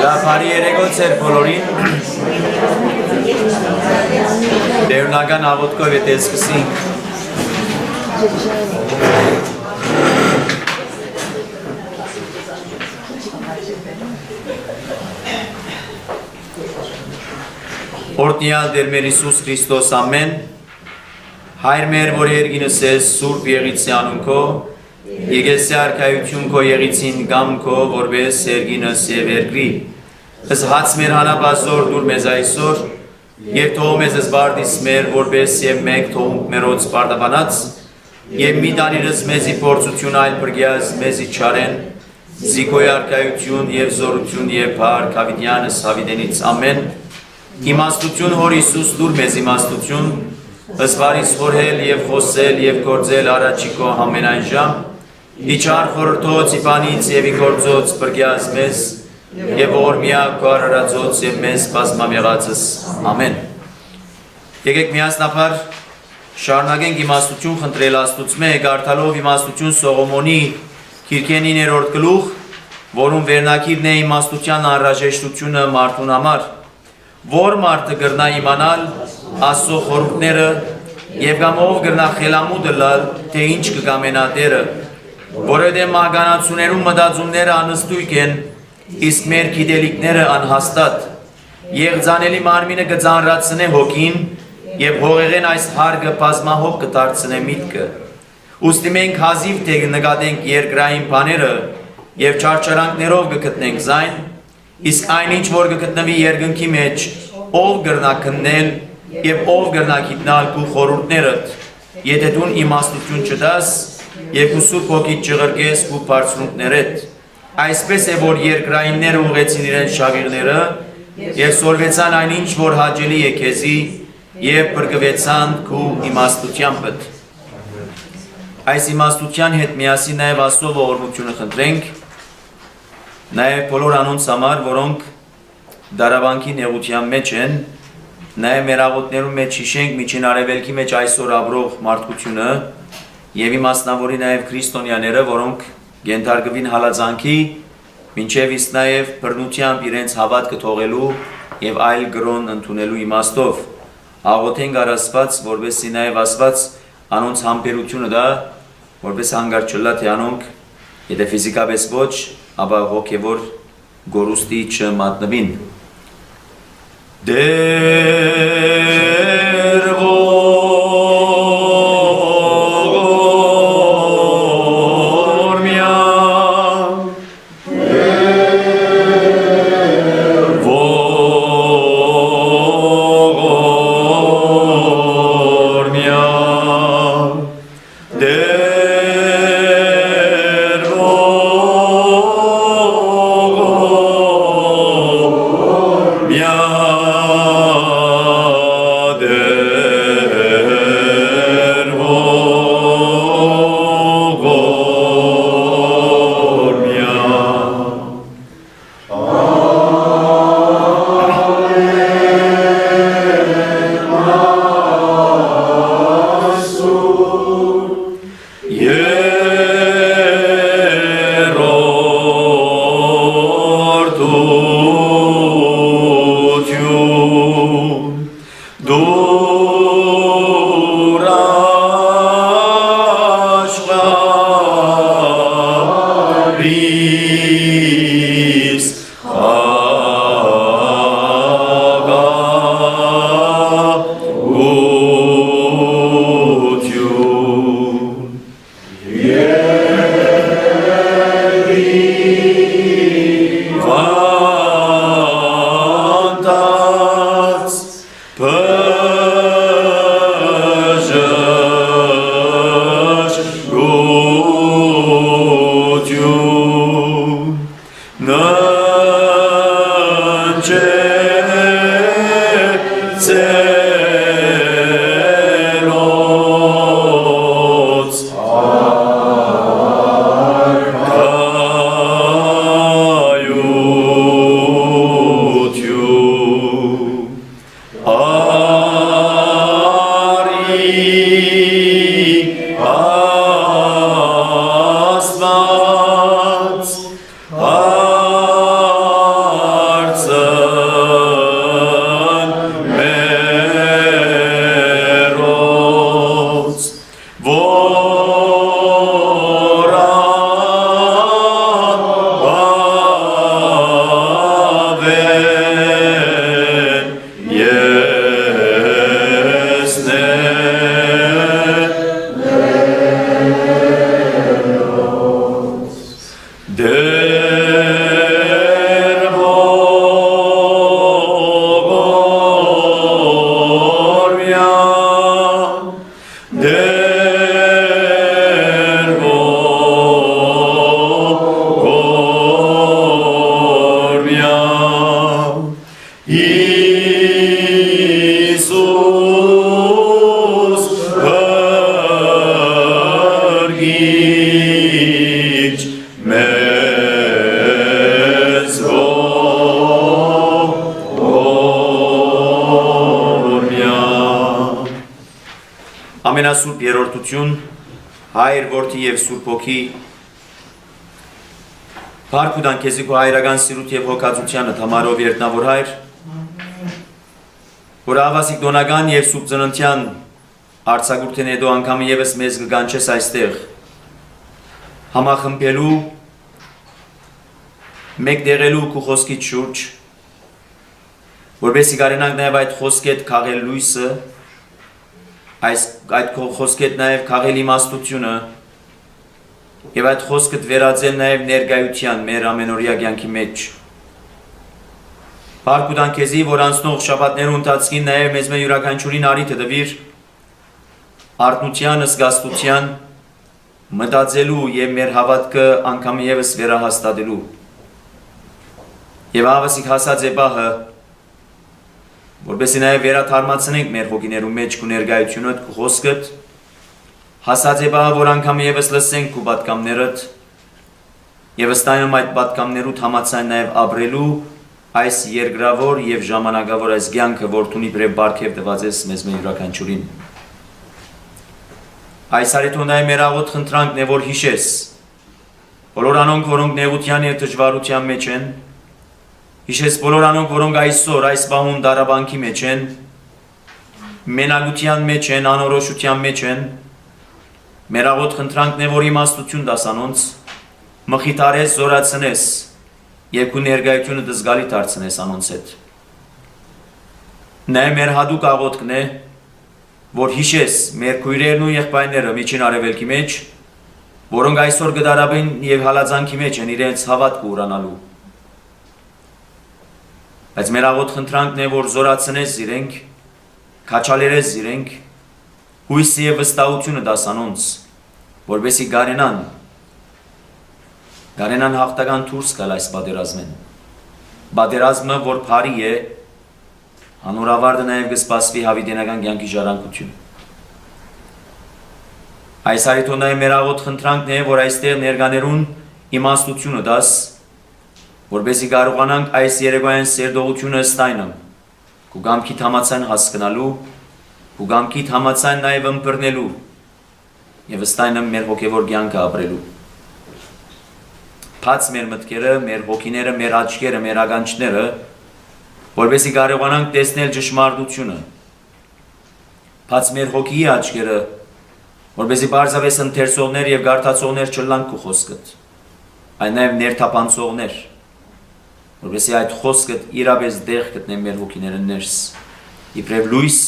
Լավարի երեգոց էր բոլորին Դերունական աղոտքով ետ է սկսինք Օրտնյալ դեր մեր Իսուս Քրիստոս ամեն Հայր մեր որ երգինս ես սուրբ եղիցի անունքո Եկեսի արքայություն քո եղիցին գամ քո որպես երգինս և երկրի Ըս հաց մեր հանապազոր դուր մեզ այսօր Եվ թող մեզ զբարդիս մեր որպես և մենք թողունք մերոց պարտաբանած Եվ մի դանիրս մեզի փորձություն այլ բրգյազ մեզի չարեն Զիքոյ արքայություն և զորություն և փառք հավիտյանս հավիտենից ամեն Իմաստություն հոր Իսուս դուր մեզ իմաստություն Ըսվարիս խորհել և խոսել և գործել առաջիկո համենայն ժամ Իչար խորհրդոց իպանից և իգործոց բրգյազ մեզ Եվ օրմիակ քո արարածոց և մեզ բազմամեղածս ամեն Եկեք միասնաբար շարունակենք իմաստություն խնդրել Աստուծմե գարդալով իմաստություն Սողոմոնի քիրքենի ներորդ գլուխ որում վերնակիրն է իմաստության անհրաժեշտությունը մարդուն համար որ մարդը գրնա իմանալ Աստծո խորհուրդները եւ կամ ով գրնա խելամուտ լալ թե ինչ կգամենա Տերը որովհետեւ մահկանացուներու մտածումները անըստույգ են իսկ մեր գիտելիքները անհաստատ Եղձանելի մարմինը կծանրացնե հոգին եւ հողեղեն այս հարգը բազմահոգ կդարձնե միտքը ուստի մենք հազիվ թե նկատենք երկրային բաները եւ չարչարանքներով կգտնենք զայն իսկ այնինչ որ կգտնվի երկնքի մեջ ով գրնա քննել եւ ով գրնա գիտնալ քու խորհուրդներդ եթե դու իմաստություն չտաս եւ քու սուրբ հոգի չղրկես քու բարձրունքներդ այսպես է որ երկրայինները ուղեցին իրենց շավիղները եւ սորվեցան այնինչ որ հաճելի է քեզի եւ բրգվեցան քու իմաստությամբ այս իմաստության հետ միասին նաեւ Աստծո ողորմությունը խնդրենք Նաև բոլոր անոնց համար, որոնք դարավանքի նեղության մեջ են, նաև մեր աղոթներում մեջ հիշենք միջին արևելքի մեջ այսօր ապրող մարդկությունը եւ իմաստնավորի նաև քրիստոնյաները, որոնք ենթարկվին հալածանքի, մինչև իսկ նաև բռնությամբ իրենց հավատքը թողելու եւ այլ գրոն ընդունելու իմաստով աղոթենք Աստված, որովհետեւ նաև Աստված անոնց համբերությունը դա, որպես հանգար չլա թե անոնք, եթե ֆիզիկապես ոչ ապա հոգևոր գորուստի չմատնվին Դեր ողորմյա Դեր ողորմյա մեզ ողորմյա։ Ամենասուրբ երրորդություն, Հայր, Որդի և Սուրբ Հոգի, Փառք ու տանք քեզ քո հայրական սիրուտ և հոգածությանդ համարով երդնավոր Հայր, որ ավասիկ դոնական և սուրբ ծննդյան արձակուրդին հետո անգամ ևս մեզ կգանչես այստեղ համախմբելու, մեկտեղելու քո խոսքիդ շուրջ, որպեսզի կարենանք նաև այդ խոսքեդ քաղել լույսը, այդ խոսքեդ նաև քաղել իմաստությունը և այդ խոսքդ վերածել նաև ներկայության մեր ամենօրյա կյանքի մեջ։ Փառք ու տանք քեզի, որ անցնող շաբաթներու ընթացքին նաև մեզ յուրաքանչյուրին արիթը տվիր արթնության, զգաստության, մտածելու և մեր հավատքը անգամ ևս վերահաստատելու։ Եվ ավասիկ հասած է պահը, որպեսզի նաև վերաթարմացնենք մեր հոգիներու մեջ քո ներկայությունդ, քո խոսքդ, հասած է պահը, որ անգամ ևս լսենք քո պատգամներդ և ըստայնում այդ պատգամներուդ համաձայն նաև ապրելու այս երկրավոր և ժամանակավոր այս կյանքը, որ դու իբրև պարգև տված ես մեզ յուրաքանչյուրին։ Այս արիթոն նաև մեր աղոտ խնդրանքն է, որ հիշես բոլոր անոնք, որոնք նեղության և դժվարության մեջ են, հիշես բոլոր անոնք, որոնք այսօր այս պահուն դարաբանքի մեջ են, մենակության մեջ են, անորոշության մեջ են, մեր աղոտ խնդրանքն է, որ իմաստություն տաս անոնց, մխիթարես, զորացնես և քո ներկայությունը զգալի դարձնես անոնց հետ։ Նաև մեր հատուկ աղոթքն է, որ հիշես մեր քույրերն ու եղբայրները Միջին Արևելքի մեջ, որոնք այսօր գդարաբին և հալածանքի մեջ են իրենց հավատքը ուրանալու։ Բայց մեր աղոթ խնդրանքն է, որ զորացնես իրենք, քաջալերես իրենք, հույսը և վստահությունը տաս անոնց, որպեսզի գարենան հաղթական դուրս գալ այս պատերազմեն։ Պատերազմը, որ բարի է, անորավարտը նաև կսպասվի հավիտենական կյանքի ժառանգություն։ Այս արիթոն նաև մեր աղոթ խնդրանքն է, որ այստեղ ներկաներուն իմաստությունը տաս, որպեսզի կարողանանք այս երեկոյան սերտողությունը ըստայնը քո կամքիդ համաձայն հասկանալու, քո կամքիդ համաձայն նաև ըմբռնելու և ըստայնը մեր հոգևոր կյանքը ապրելու։ Բաց մեր մտքերը, մեր հոգիները, մեր աչքերը, մեր ականջները, որպեսզի կարողանանք տեսնել ճշմարտությունը։ Բաց մեր հոգիի աչքերը, որպեսզի պարզապես ընթերցողներ և կարդացողներ չլանք քո խոսքդ, այլ նաև ներթափանցողներ, որպեսզի այդ խոսքդ իրապես դեղ գտնե մեր հոգիները ներս, իբրև լույս,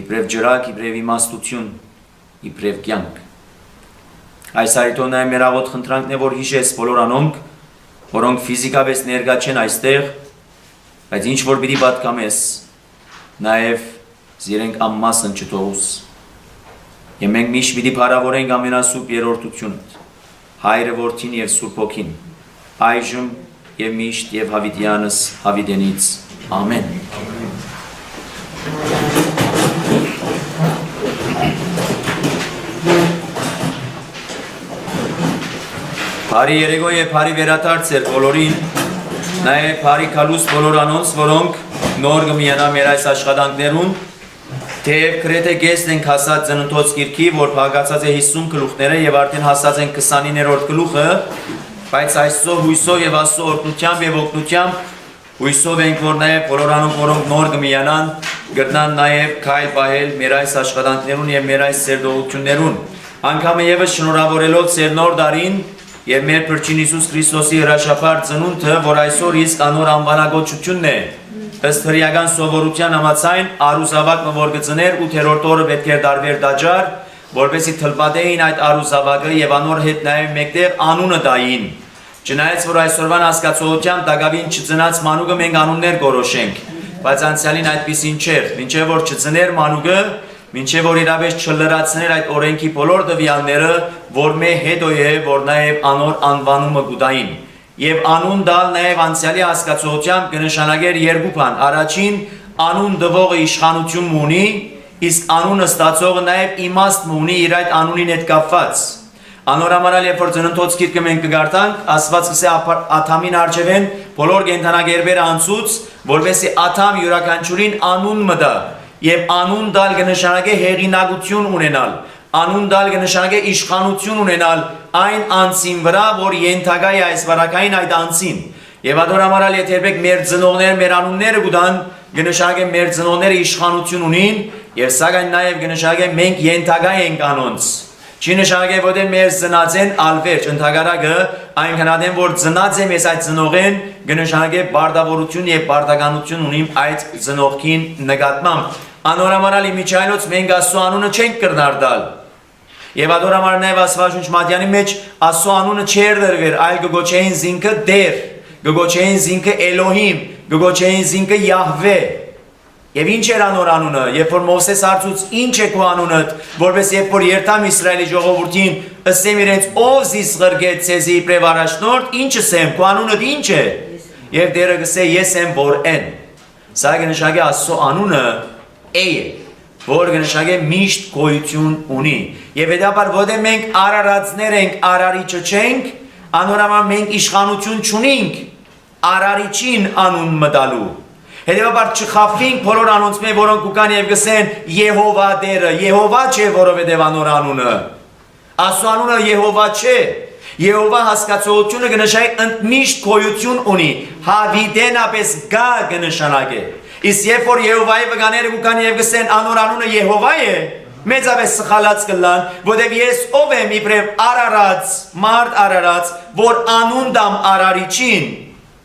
իբրև ջրակ, իբրև իմաստություն, իբրև կյանք։ Այս արիթոն նաև մեր աղոթ խնդրանքն է, որ հիշես բոլոր անոնք, որոնք ֆիզիկապես ներկա չեն այստեղ, բայց ինչ որ պիտի պատկամես, նաև զիրենք ամմասն չթողուս։ Եվ մենք միշտ պիտի փառավորենք ամենասուրբ երրորդությունդ, Հայրը, Որդին և Սուրբ Հոգին, այժմ և միշտ և հավիտյանս հավիտենից։ Ամեն։ Բարի երեկո և բարի վերադարձ էր բոլորին, նաև բարի քալուստ բոլոր անոնց, որոնք նոր կմիանա մեր այս աշխատանքներուն, թեև գրեթե կեսն ենք հասած ծննդոց գիրքի, որ փակացած է 50 գլուխները և արդեն հասած ենք 29-րդ գլուխը, բայց այսօր հույսով և Աստծո օրհնությամբ և օգնությամբ հույսով ենք, որ նաև բոլոր անոնք, որոնք նոր կմիանան, գտնան նաև քայլ պահել մեր այս աշխատանքներուն և մեր այս սերտողություններուն, անգամ ևս շնորհավորելով ծեր նոր դարին և մեր Փրկին Հիսուս Քրիստոսի հրաշափառ ծնունդը, որ այսօր իսկ անոր անվանակոչությունն է, ըստ հրեական սովորության համաձայն առուսավակը, որ կծներ 8-րդ օրը պետք է դարվեր տաճար, որպեսզի թլպատեին այդ առուսավակը և անոր հետ նաև մեկտեղ անունը տային։ Չնայած որ այսօրվան հասկացողության տակավին չծնած մանուկը մենք անուններ գորոշենք, բայց անցյալին այդպիսին չէր, մինչև որ չծներ մանուկը, մինչև որ իրապես չլրացներ այդ օրենքի բոլոր տվյալները, որ մե հետո է, որ նաև անոր անվանումը կուտային։ Եվ անուն տալ նաև անցյալի հասկացողությամբ կնշանակեր երկու բան. առաջին, անուն տվողը իշխանություն ունի, իսկ անունը ստացողը նաև իմաստ ունի իր այդ անունին հետ կապված։ Անոր համարալ երբ որ ծննդոց գիրքը մենք կգարտանք, Աստված կսե Աթամին արժևեն բոլոր կենդանագերբերը անցուց, որովհետեւ Աթամ յուրաքանչյուրին անուն մտա եւ անուն դալ կնշանակե հեղինակություն ունենալ, անուն դալ կնշանակե իշխանություն ունենալ այն անձին վրա, որ ենթակա է այս վարակային այդ անձին։ Եվ ադոր համարալ եթե երբեք մեր ծնողները մեր անունները գուտան, կնշանակե մեր ծնողները իշխանություն ունին, եւ սակայն նաեւ կնշանակե մենք ենթակա ենք անոնց։ Չի նշանակե որ մեր ծնած են ալվերջ ընդհանրակը այնքան adem որ ծնած է մեզ այդ ծնողեն կնշանակե բարդավորություն եւ բարդականություն ունիմ այդ ծնողքին նկատմամբ։ Անորամարալ իմիջայլոց մենք Աստծո անունը չենք կրնարդալ։ Եվ ադոր համար նաեւ Աստվածաշունչ Մատյանի մեջ Աստծո անունը չէր դրվել, այլ գոչեին զինքը դեր, գոչեին զինքը Էլոհիմ, գոչեին զինքը Յահվե։ Եվ ինչ էր անոր անունը, երբ որ Մովսես հարցուց ինչ է քո անունդ, որպես երբ որ երթամ Իսրայելի ժողովրդին, ըսեմ իրենց ով զիս ղրգեց ցեզի իբրև առաջնորդ, ինչ ասեմ, քո անունդ ինչ է։ Եվ դերը գսե ես եմ որ են։ Սա կնշանակե Աստծո անունը է, որ կնշանակե միշտ գոյություն ունի։ Եվ հետաբար որտեղ մենք արարածներ ենք, արարիչը չենք, անորամար մենք իշխանություն չունենք արարիչին անուն մտալու։ Հետևաբար չխափվենք բոլոր անոնց մեջ, որոնք կան եւ գսեն Եհովա դերը, Եհովա չէ, որովհետեւ անոր անունը։ Աստծո անունը Եհովա չէ։ Եհովա հասկացողությունը կնշանակի ընդմիշտ գոյություն ունի, հավիդենապես գա կնշանակի։ Իսկ երբ որ Եհովայի վկաները կան եւ գսեն անոր անունը Եհովա է, մեծապես սխալած կլան, որովհետեւ ես ով եմ իբրև արարած, մարդ արարած, որ անուն դամ արարիչին,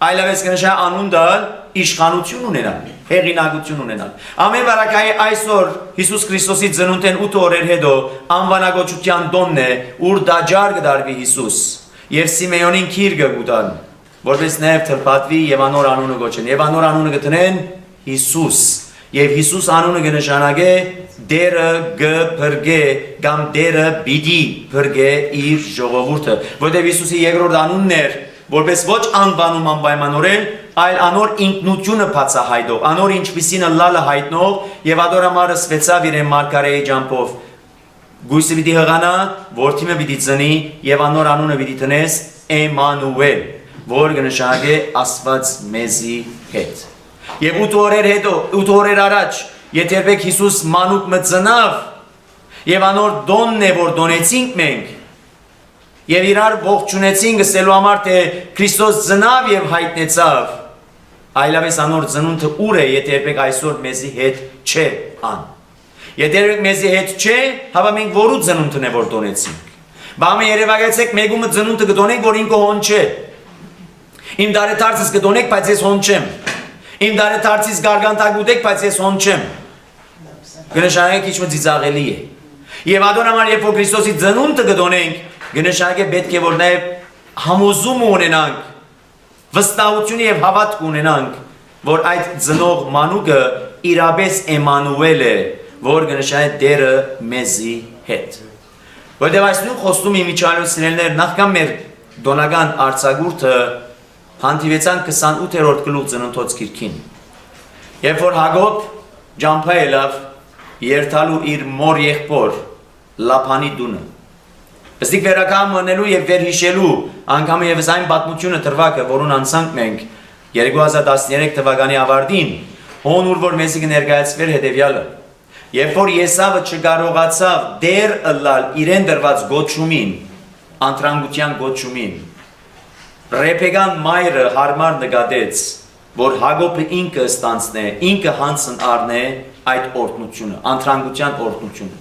այլևս կնշանակի անուն դալ իշխանություն ունենալ, հեղինակություն ունենալ։ Ամեն վարակայի այսօր Հիսուս Քրիստոսի ծնունդեն 8 օրեր հետո անվանագոչության տոնն է, ուր դաջար կդարվի Հիսուս եւ Սիմեոնին քիր կգուտան, որպես նաեւ թրփատվի եւ անոր անունը գոչեն եւ անոր անունը կտնեն Հիսուս եւ Հիսուս անունը կնշանակե դերը գփրգե կամ դերը բիդի փրգե իր ժողովուրդը, որտեղ Հիսուսի երկրորդ անունն էր, որպես ոչ անվանում անպայմանորեն, այլ անոր ինքնությունը բացահայտող, անոր ինչպիսին լալը հայտնող եւ ադորամարը սվեցավ իրեն մարգարեի ջամփով։ Գույսը պիտի հղանա, որդիմը պիտի ծնի եւ անոր անունը պիտի տնես Էմանուել, որ կնշանակե Աստված մեզի հետ։ Եվ 8 օրեր հետո, 8 օրեր առաջ, եթե երբեք Հիսուս մանուկ մը ծնավ եւ անոր դոնն է որ դոնեցինք մենք եւ իրար ողջունեցին գսելու համար թե Քրիստոս ծնավ եւ հայտնեցավ, այլապես անոր ծնունդը ուր է, եթե երբեք այսօր մեզի հետ չէ ան։ Եթե երբեք մեզի հետ չէ, հավա մենք որու ծնունդն է որ դոնեցինք։ Բամը երևակայեցեք մեգումը ծնունդը կդոնենք, որ ինքը հոն չէ։ Իմ դարեթարցից կդոնենք, բայց ես հոն չեմ։ Իմ դարեթարցից գարգանտագուտեք, բայց ես հոն չեմ։ Կնշանակե քիչ մը ծիծաղելի է։ Եվ ադոնամար երբ որ Քրիստոսի ծնունդը կդոնենք, կնշանակե պետք է որ նաև համոզում ունենանք, վստահություն եւ հավատք ունենանք, որ այդ ծնող մանուկը իրապես Էմանուել է, որ կնշանակե դերը մեզի հետ։ Որտեղ այս նույն խոստումը իմիջայլոց սիրելիներ նախքան մեր դոնական արձակուրդը հանդիպեցան 28-րդ գլուխ ծննդոց գիրքին։ Երբ որ Հակոբ ջամփա ելավ երթալու իր մոր եղբոր Լափանի դունը։ Ըստիկ վերակամ մնելու եւ վերհիշելու անգամ եւս այն պատմությունը դրվակը, որուն անցանք մենք 2013 թվականի ավարտին, հոնուր որ մեզի կներկայացվեր հետեւյալը։ Երբ որ Եսավը չկարողացավ դեր ըլլալ իրեն դրված գոչումին, անտրանգության գոչումին, Ռեփեգան մայրը հարմար նկատեց, որ Հակոբը ինքը ստանցնե, ինքը հանցն առնե այդ օրհնությունը, անտրանգության օրհնությունը։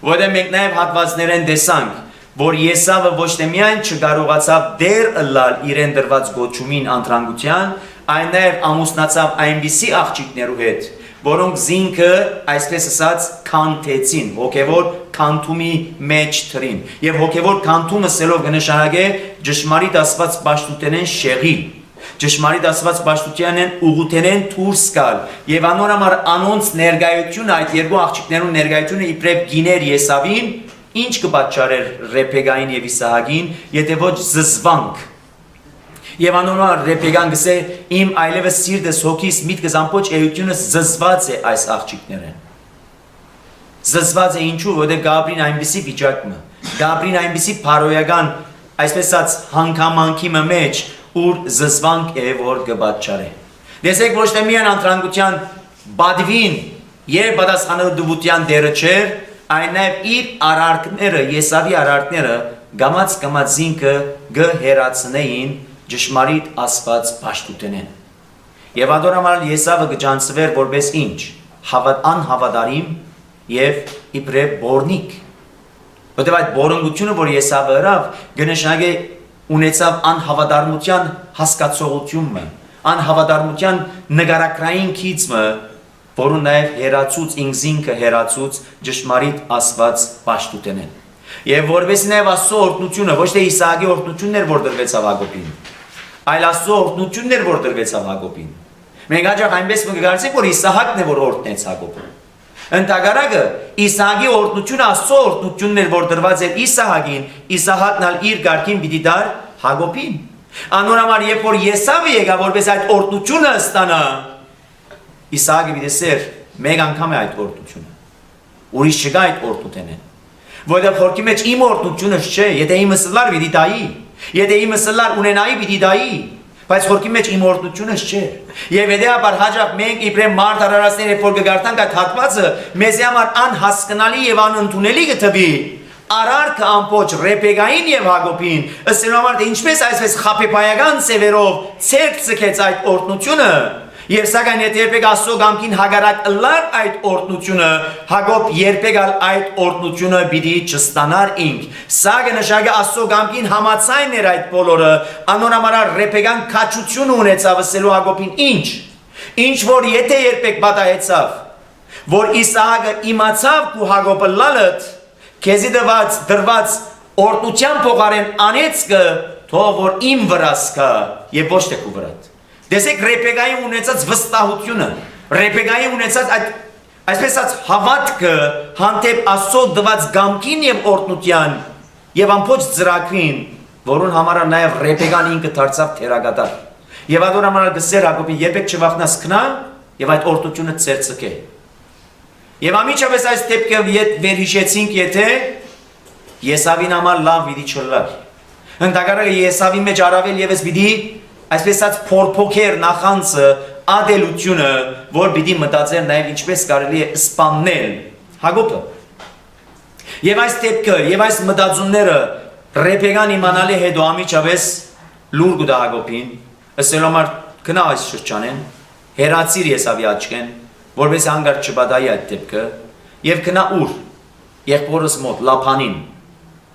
Որտեղ մենք նաև հատվածներեն տեսանք, որ Եսավը ոչ թե միայն չկարողացավ դեր ըլլալ իրեն դրված գոչումին անտրանգության, այլ նաև ամուսնացավ այնպիսի աղջիկներու հետ, որոնք զինքը, այսպես ասած, քանթեցին, հոգևոր քանթումի մեջ թրին։ Եվ հոգևոր քանթումը սելով կնշանակե ճշմարիտ Աստված պաշտութենեն շեղի, ճշմարիտ Աստված պաշտությանեն ուղութենեն դուրս գալ։ Եվ անոր համար անոնց ներկայությունը, այդ երկու աղջիկներուն ներկայությունը իբրև գիներ Եսավին, ինչ կպատճառեր Ռեփեգային եւ Իսահակին, եթե ոչ զզվանք։ Եվ անոնար Ռեփեգան գսե իմ այլևս սիրտս հոգիս միտքս ամբողջ էությունս զզված է այս աղջիկներեն։ Զզված է ինչու, որտեղ Գաբրին այնպիսի վիճակը, Գաբրին այնպիսի փարոյական, այսպես ասած հանգամանքի մեջ, ուր զզվանք է, որ կբաճարե։ Դեսեք ոչ թե միայն անտրանկության բադվին եւ պատասխանատվության դերը չէր, այն նաեւ իր արարքները, Եսավի արարքները գամած զինքը գհերացնեին ճշմարիտ Աստված պաշտուտենեն։ Եվ ադորամալ Եսավը գջանցվեր որպես ինչ, անհավատարիմ եւ իբրև բորնիկ։ Որտեղ այդ բորոնգությունը, որ Եսավը հրավ, կնշանակե ունեցավ անհավատարմության հասկացողությունը, անհավատարմության նկարագրային քիծը, որը նաև հերացուց ինքզինքը հերացուց ճշմարիտ Աստված պաշտուտենեն։ Եվ որպես նաև Աստծո օրհնությունը, ոչ թե Իսահակի օրհնությունն էր, որ դրվեցավ Հակոբին, այլ Աստծո օրհնությունն էր, որ դրվեցավ Հակոբին։ Մենք հաճախ այնպես կգործենք, որ Իսահակն է, որ օրհնեց Հակոբին։ Ընդհակառակը Իսահակի օրհնությունը Աստծո օրհնությունն էր, որ դրված էր Իսահակին, Իսահակն ալ իր ղարքին պիտի դար Հակոբին։ Անորամար երբ որ Եսավը եկավ, որպես այդ օրհնությունը ստանա, Իսահակը պիտի սեր մեկ անգամ է այդ օրհնությունը։ Ուրիշ չկա այդ օրհնությունն։ Որտեղ խորքի մեջ իմ օրհնությունը չէ, եթե իմը սլար պիտի դայի, եթե իմը սլար ունենայի պիտի դայի, բայց խորքի մեջ իմ օրհնությունը չէ։ Եվ հետեւաբար հաջող մենք իբրեմ մարդ արարածներ երբ որ կգարտանք այդ հատվածը, մեզ համար անհասկանալի եւ անընդունելի կթվի։ Արարքը ամբողջ Ռեբեկային եւ Հակոբին, ըստ նոմար թե ինչպես այսպես խապեպայական սևերով ցերկ ցկեց այդ օրհնությունը, եւ սակայն եթե երբեք Աստծո գամքին հագարակ լար այդ օրհնությունը, Հակոբ երբեք այդ օրհնությունը պիտի չստանար ինք։ Սա կնշանակե Աստծո գամքին համացայն էր այդ բոլորը, անոնամարար Ռեբեկան քաչություն ունեցավ ասելու Հակոբին ինչ որ եթե երբեք պատահեցավ, որ Իսահակը իմացավ ու Հակոբը լալըտ քեզի դրված օրհնության փոխարեն անեցքը թող որ իմ վրաս կա եւ ոչ թե քու վրատ։ Դեսեք Ռեբեկայի ունեցած վստահությունը, Ռեբեկայի ունեցած այդ այսպես ասած հավատքը հանդեպ Աստծո դված գամքին եւ օրհնության եւ ամբողջ ծրագրին, որոնց համար նաեւ Ռեբեկան ինքը դարձավ թերագատար։ Եվ ադորամանալ գսեր Հակոբի երբեք չվախնաս քնա եւ այդ օրհնությունը ծերծկե։ Եվ ամիջապես այս դեպքը վերհիշեցինք, եթե Եսավին համար լավ պիտի չլար։ Ընդհակառակը Եսավի մեջ առավել եւս պիտի այսպես ասած փորփոքեր նախանցը ադելությունը, որ պիտի մտածեր նաև ինչպես կարելի է սպանել Հակոբը։ Եվ այս դեպքը եւ այս մտածումները Ռեբեկան իմանալի հետո ամիջապես լուր գուտա Հակոբին, ասելով գնա այս շրջանեն, հերացիր Եսավի աչքեն, որպես հանգարտ չպատահի այդ դեպքը, եւ գնա ուր, եղբորս մոտ Լափանին,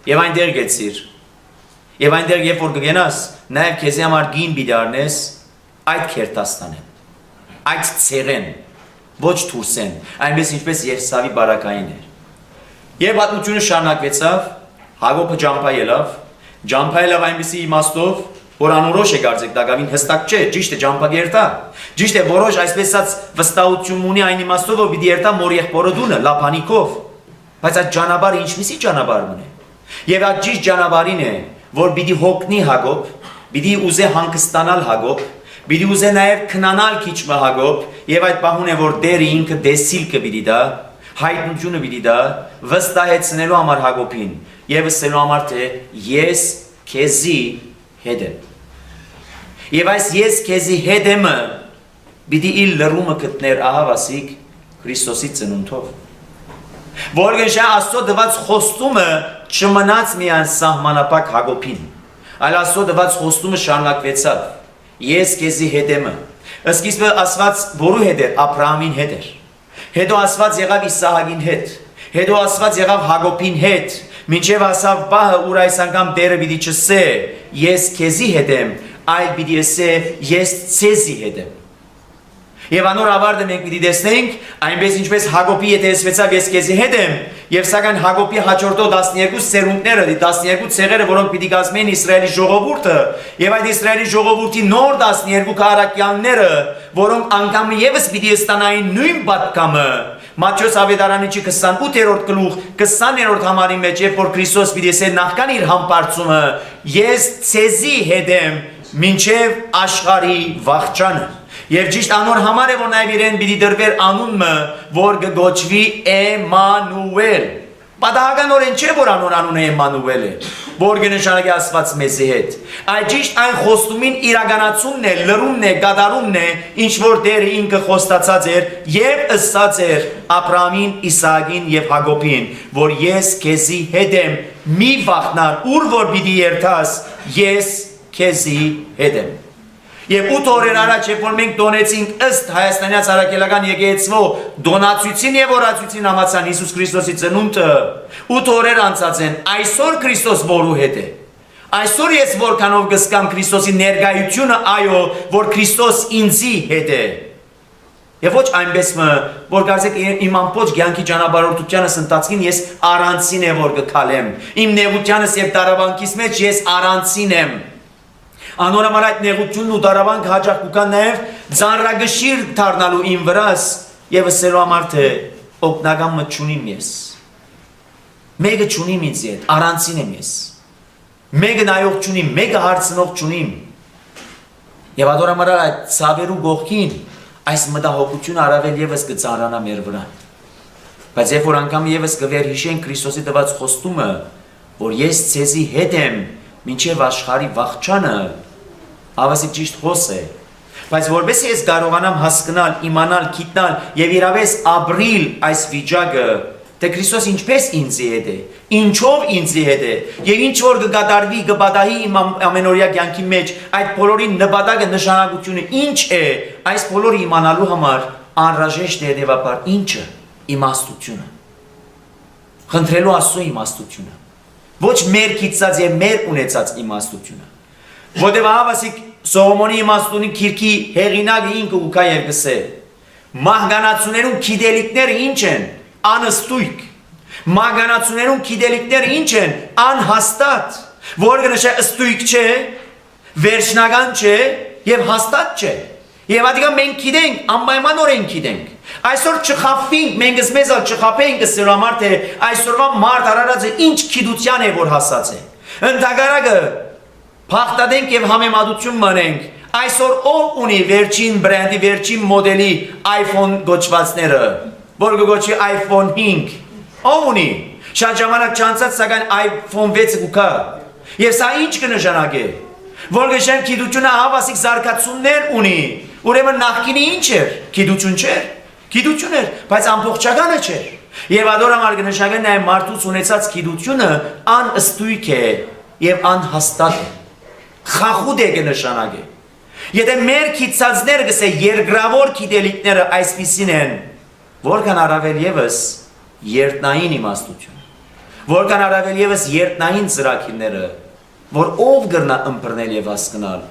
եւ այնտեղ գեցիր։ Եվ այնտեղ երբ որ կգնաս, նաև քեզի համար գին պիտի առնես այդ քերտաստանեն, այդ ցեղեն, ոչ թուրսեն, այնպես ինչպես Եսավի բարակային էր։ Եվ պատմությունը շարունակվեցավ, Հակոբը ջամփայելով այնպիսի իմաստով, որ անորոշ է կարծեք դակավին հստակ չէ, ճիշտ է ջամփագերտա, ճիշտ է որոշ այսպես ասած վստահություն ունի այն իմաստով, որ պիտի երթա մոր եղբորը դունը Լափանիկով, բայց այդ ճանապարհը ինչպիսի ճանապարհ ունի։ Եվ այդ ճիշտ ճանապարհին է, որ պիտի հոգնի Հակոբ, պիտի ուզե հանգստանալ Հակոբ, պիտի ուզե նաև քնանալ քիչը Հակոբ, եւ այդ պահուն է որ Տերը ինքը դեսիլքը պիտի դա, հայտնությունը պիտի դա, վստահեցնելու համար Հակոբին, եւ ասելու համար թե ես քեզի հետ եմ։ Եվ այս ես քեզի հետ եմ պիտի իր լրումը գտներ ահավասիկ Քրիստոսի ծնունդով։ Որգնշա Աստծո դված խոստումը չմնաց միայն սահմանապակ Հակոբին, այլ Աստծո դված խոստումը շարունակվեցավ։ Ես քեզի հետ եմ։ Սկիզբը ասված որու հետ էր, Աբրահամին հետ էր։ Հետո ասված եղավ Իսահակին հետ։ Հետո ասված եղավ Հակոբին հետ։ Մինչև ասավ բահը, ուր այս անգամ Տերը պիտի չսե ես քեզի հետ եմ, այլ պիտի ասե ես ցեզի հետ եմ։ Եվ անոր ավարտը մենք պիտի տեսնենք, այնպես ինչպես Հակոբի հետ ասվեցավ ես քեզի հետ եմ, եւ սակայն Հակոբի հաջորդող 12 սերունդները, 12 ցեղերը, որոնք պիտի կազմեն Իսրայելի ժողովուրդը, եւ այդ Իսրայելի ժողովրդի նոր 12 քահարակյանները, որոնք անգամ եւս պիտի ստանային նույն պատկամը, Մատթեոս ավետարանիչի 28-րդ գլուխ 20-րդ համարի մեջ, երբ որ Քրիստոս պիտի ասե նախքան իր համբարձումը, ես ցեզի հետ եմ մինչև աշխարհի վախճանը։ Եվ ճիշտ անոր համար է որ նաև իրեն պիտի դրվեր անունը, որ կգոչվի Էմանուել։ Պատահականորեն չէ որ անոր անունը Էմանուել է, որ կնշանակի Աստված մեզի հետ։ Այդ ճիշտ այն խոստումին իրականացումն է, լրումն է, կատարումն է, ինչ որ Տերը ինքը խոստացած էր եւ ըսած էր Աբրահամին, Իսահակին եւ Հակոբին, որ ես քեզի հետ եմ, մի վախնար, ուր որ պիտի երթաս, ես քեզի հետ եմ։ Եվ 8 օրեր առաջ, երբ որ մենք դոնեցինք ըստ հայաստանյաց առաքելական եկեղեցվո դոնացույցին եւ օրացույցին համացան Հիսուս Քրիստոսի ծնունդը, 8 օրեր անցած են, այսօր Քրիստոս որու հետ է։ Այսօր ես որքանով կսկամ Քրիստոսի ներկայությունը, այո, որ Քրիստոս ինձի հետ է։ Եվ ոչ այնպես որ կարծեք իմ ամբողջ կյանքի ճանապարհորդությանս ընթացքին ես առանցին եմ որ կքալեմ։ Իմ նեղությանս եւ դարավանքիս մեջ ես առանցին եմ։ Անոր համար այդ նեղությունն ու դարավանքը հաճախ կուկա նաև ձանրագշիր դառնալու իմ վրաս եւ ասելու համար թե օգնական մտ չունիմ ես։ Մեկը չունիմ ինձ հետ, առանցին եմ ես։ Մեկը նայող չունիմ, մեկը հարցնող չունիմ։ Եվ անոր համար այդ ցավերու գողքին այս մտահոգությունը առավել եւս կծանրանա մեր վրա։ Բայց երբ որ անգամ եւս կվերհիշենք Քրիստոսի տված խոստումը, որ ես ցեզի հետ եմ, մինչև աշխարհի վախճանը, հավասի ճիշտ խոս է, բայց որպես ես կարողանամ հասկանալ, իմանալ, գիտնալ եւ իրավես ապրիլ այս վիճակը, թե Քրիստոս ինչպես ինձի հետ է, ինչով ինձի հետ է, եւ ինչ որ կկատարվի, կպատահի իմ ամենօրյա կյանքի մեջ, այդ բոլորի նպատակը, նշանակությունը ինչ է, այս բոլորը իմանալու համար անհրաժեշտ է հետեւաբար ինչը, իմաստությունը։ Խնդրելու Աստծո իմաստությունը։ Ոչ մեր գիտած եւ մեր ունեցած իմաստությունը։ Որտեղ հավասիկ Սողոմոնի իմաստունի քիրքի հեղինակը ինքը ուկա երկսե։ Մահկանացուներուն գիտելիքները ինչ են։ Անըստույք։ Մահկանացուներուն գիտելիքները ինչ են։ Անհաստատ։ Որ կնշե ըստույք չէ, վերջնական չէ եւ հաստատ չէ։ Եվ ադիգա մենք գիտենք, անպայմանորեն գիտենք։ Այսօր չխափվենք, մենք մեզ չխափենք ասելու համար թե այսօրվա մարդ արարածը ինչ գիտության է որ հասած է։ Ընդհակառակը փախտadենք եւ համեմատություն մանենք։ Այսօր ով ունի վերջին բրենդի, վերջին մոդելի iPhone գոչվածները, որ գոչի iPhone 5։ Ով ունի։ Շատ ժամանակ չանցած սակայն iPhone 6 կուկա։ Եվ սա ինչ կնշանակի։ Որ գշեն գիտությունը հավասիկ զարգացումներ ունի։ Ուրեմն նախկինի ինչ էր։ Գիտություն չէր։ Գիտություն էր, բայց ամբողջականը չէր։ Եվ ադոր համար կնշանակի նաև մարդուց ունեցած գիտությունը անըստույք է եւ անհաստատ է։ Խախուդ է կնշանակի։ Եթե մեր գիտածները գսե երկրավոր գիտելիքները այսպիսին են, որքան առավել եւս երտնային իմաստություն, որքան առավել եւս երտնային ծրագիրները, որ ով գրնա ըմբռնել եւ հասկանալ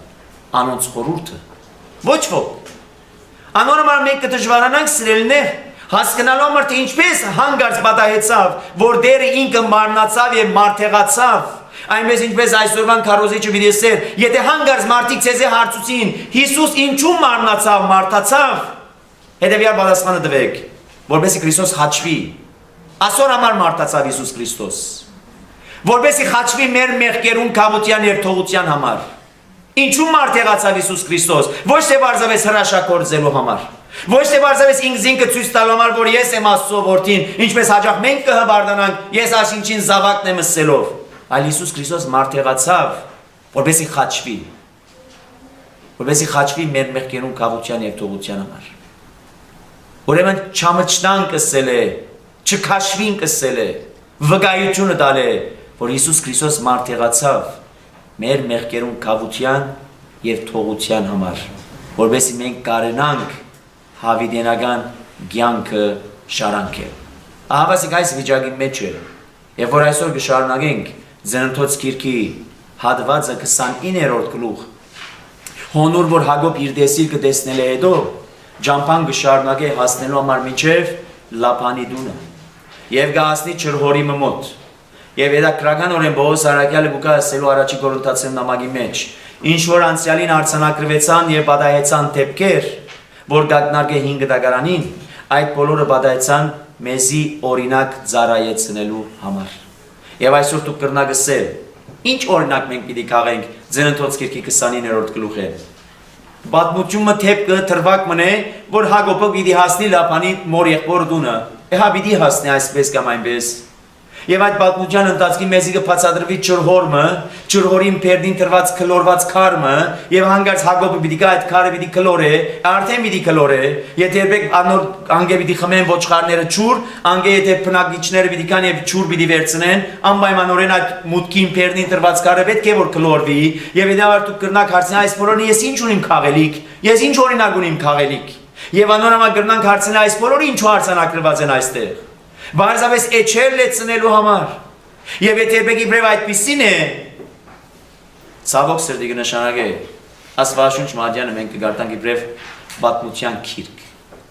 անոնց խորհուրդը։ Ոչ ոք։ Անոր համար մենք կդժվարանանք սիրելիներ, հասկանալու համար թե ինչպես հանգարց պատահեցավ, որ Տերը ինքը մարմնացավ եւ մարդեղացավ, այնպես ինչպես այսօրվան քարոզիչը վիդեսեր, եթե հանգարց մարդիկ ցեզի հարցուցին, Հիսուս ինչու մարմնացավ, մարդացավ, հետեւյալ պատասխանը տվեք, որովհետեւ Քրիստոս խաչվի։ Այսօր համար մարդացավ Հիսուս Քրիստոս, որովհետեւ խաչվի մեր մեղքերուն կավության եւ թողության համար։ Ինչու մարդ եղացավ Հիսուս Քրիստոս, ոչ թե բարձավես հրաշագործելու համար, ոչ թե բարձավես ինքզինքը ցույց տալու համար, որ ես եմ Աստծո որդին, ինչպես հաջող մենք կհբարդանանք, ես աշինչին զավակն եմ ասելով, այլ Հիսուս Քրիստոս մարդ եղացավ, որպեսզի խաչվի մեր մեղքերուն կավության եւ թողության համար։ Ուրեմն չամճտանք ասել է, չքաշվինք ասել է, վկայությունը տալ է, որ Հիսուս Քրիստոս մարդ եղացավ մեր մեղքերուն կավության եւ թողության համար, որովհետեւ մենք կարենանք հավիտենական կյանքը շարանկել։ Ահավասիկ այս վիճակի մեջ է, եւ որ այսօր կշարունակենք Ծննդոց գիրքի հատվածը 29-րդ գլուխ, հոնոր որ Հակոբ իր դեսիլքը տեսնել է հետո, ջամփան կշարունակե հասնելու համար մինչև Լաբանի դունը, եւ գահասնի Չրհորի մոտ։ Եվ հետաքրքրականորեն Պողոս առաքյալը գուկա ասելու առաջի Կորինթացիներուն նամակի մեջ, ինչ որ անցյալին արձանագրվեցան եւ պատահեցան դեպքեր, որ գակնարկե 5 դագարանին, այդ բոլորը պատահեցան մեզի օրինակ ծառայեցնելու համար։ Եվ այսօր դուք կրնակ ասել, ինչ օրինակ մենք պիտի քաղենք Ծննդոց գիրքի 29-րդ գլուխը։ պատմությունը թեփքը թրվակ մնե, որ Հակոբը պիտի հասնի Լաբանի մոր եղբոր դունը։ Հա պիտի հասնի այսպես կամ այնպես։ Եվ այդ պատմության ընթացքի մեզի կբացատրվի ջրհորմը, ջրհորին Փերդին տրված քլորված քարմը, եւ հանգարց Հակոբը պիտի գա այդ քարը պիտի քլորե, արդեն պիտի քլորե, եթե երբեք անոր անգե պիտի խմեն ոչխարները ջուր, անգե եթե բնակիչները պիտի կան եւ ջուր պիտի վերցնեն, անպայմանորեն այդ մուտքին Փերդին տրված քարը պետք է որ քլորվի, եւ եթե դու կրնակ հարցնի այս բոլորը ես ինչ ունիմ քաղելիք, ես ինչ օրինակ ունիմ քաղելիք, եւ անոնամա կրնանք հարցնել այս բոլորը ինչու հարցանակրված են այստեղ։ Բարձավես էչեր լեցնելու համար։ Եվ եթե երբեք իբրև այդպիսին է, ցավոք սրտի կնշանակե, Աստվածաշունչ Մադյանը մենք կգարտանք իբրև պատմության քիրք,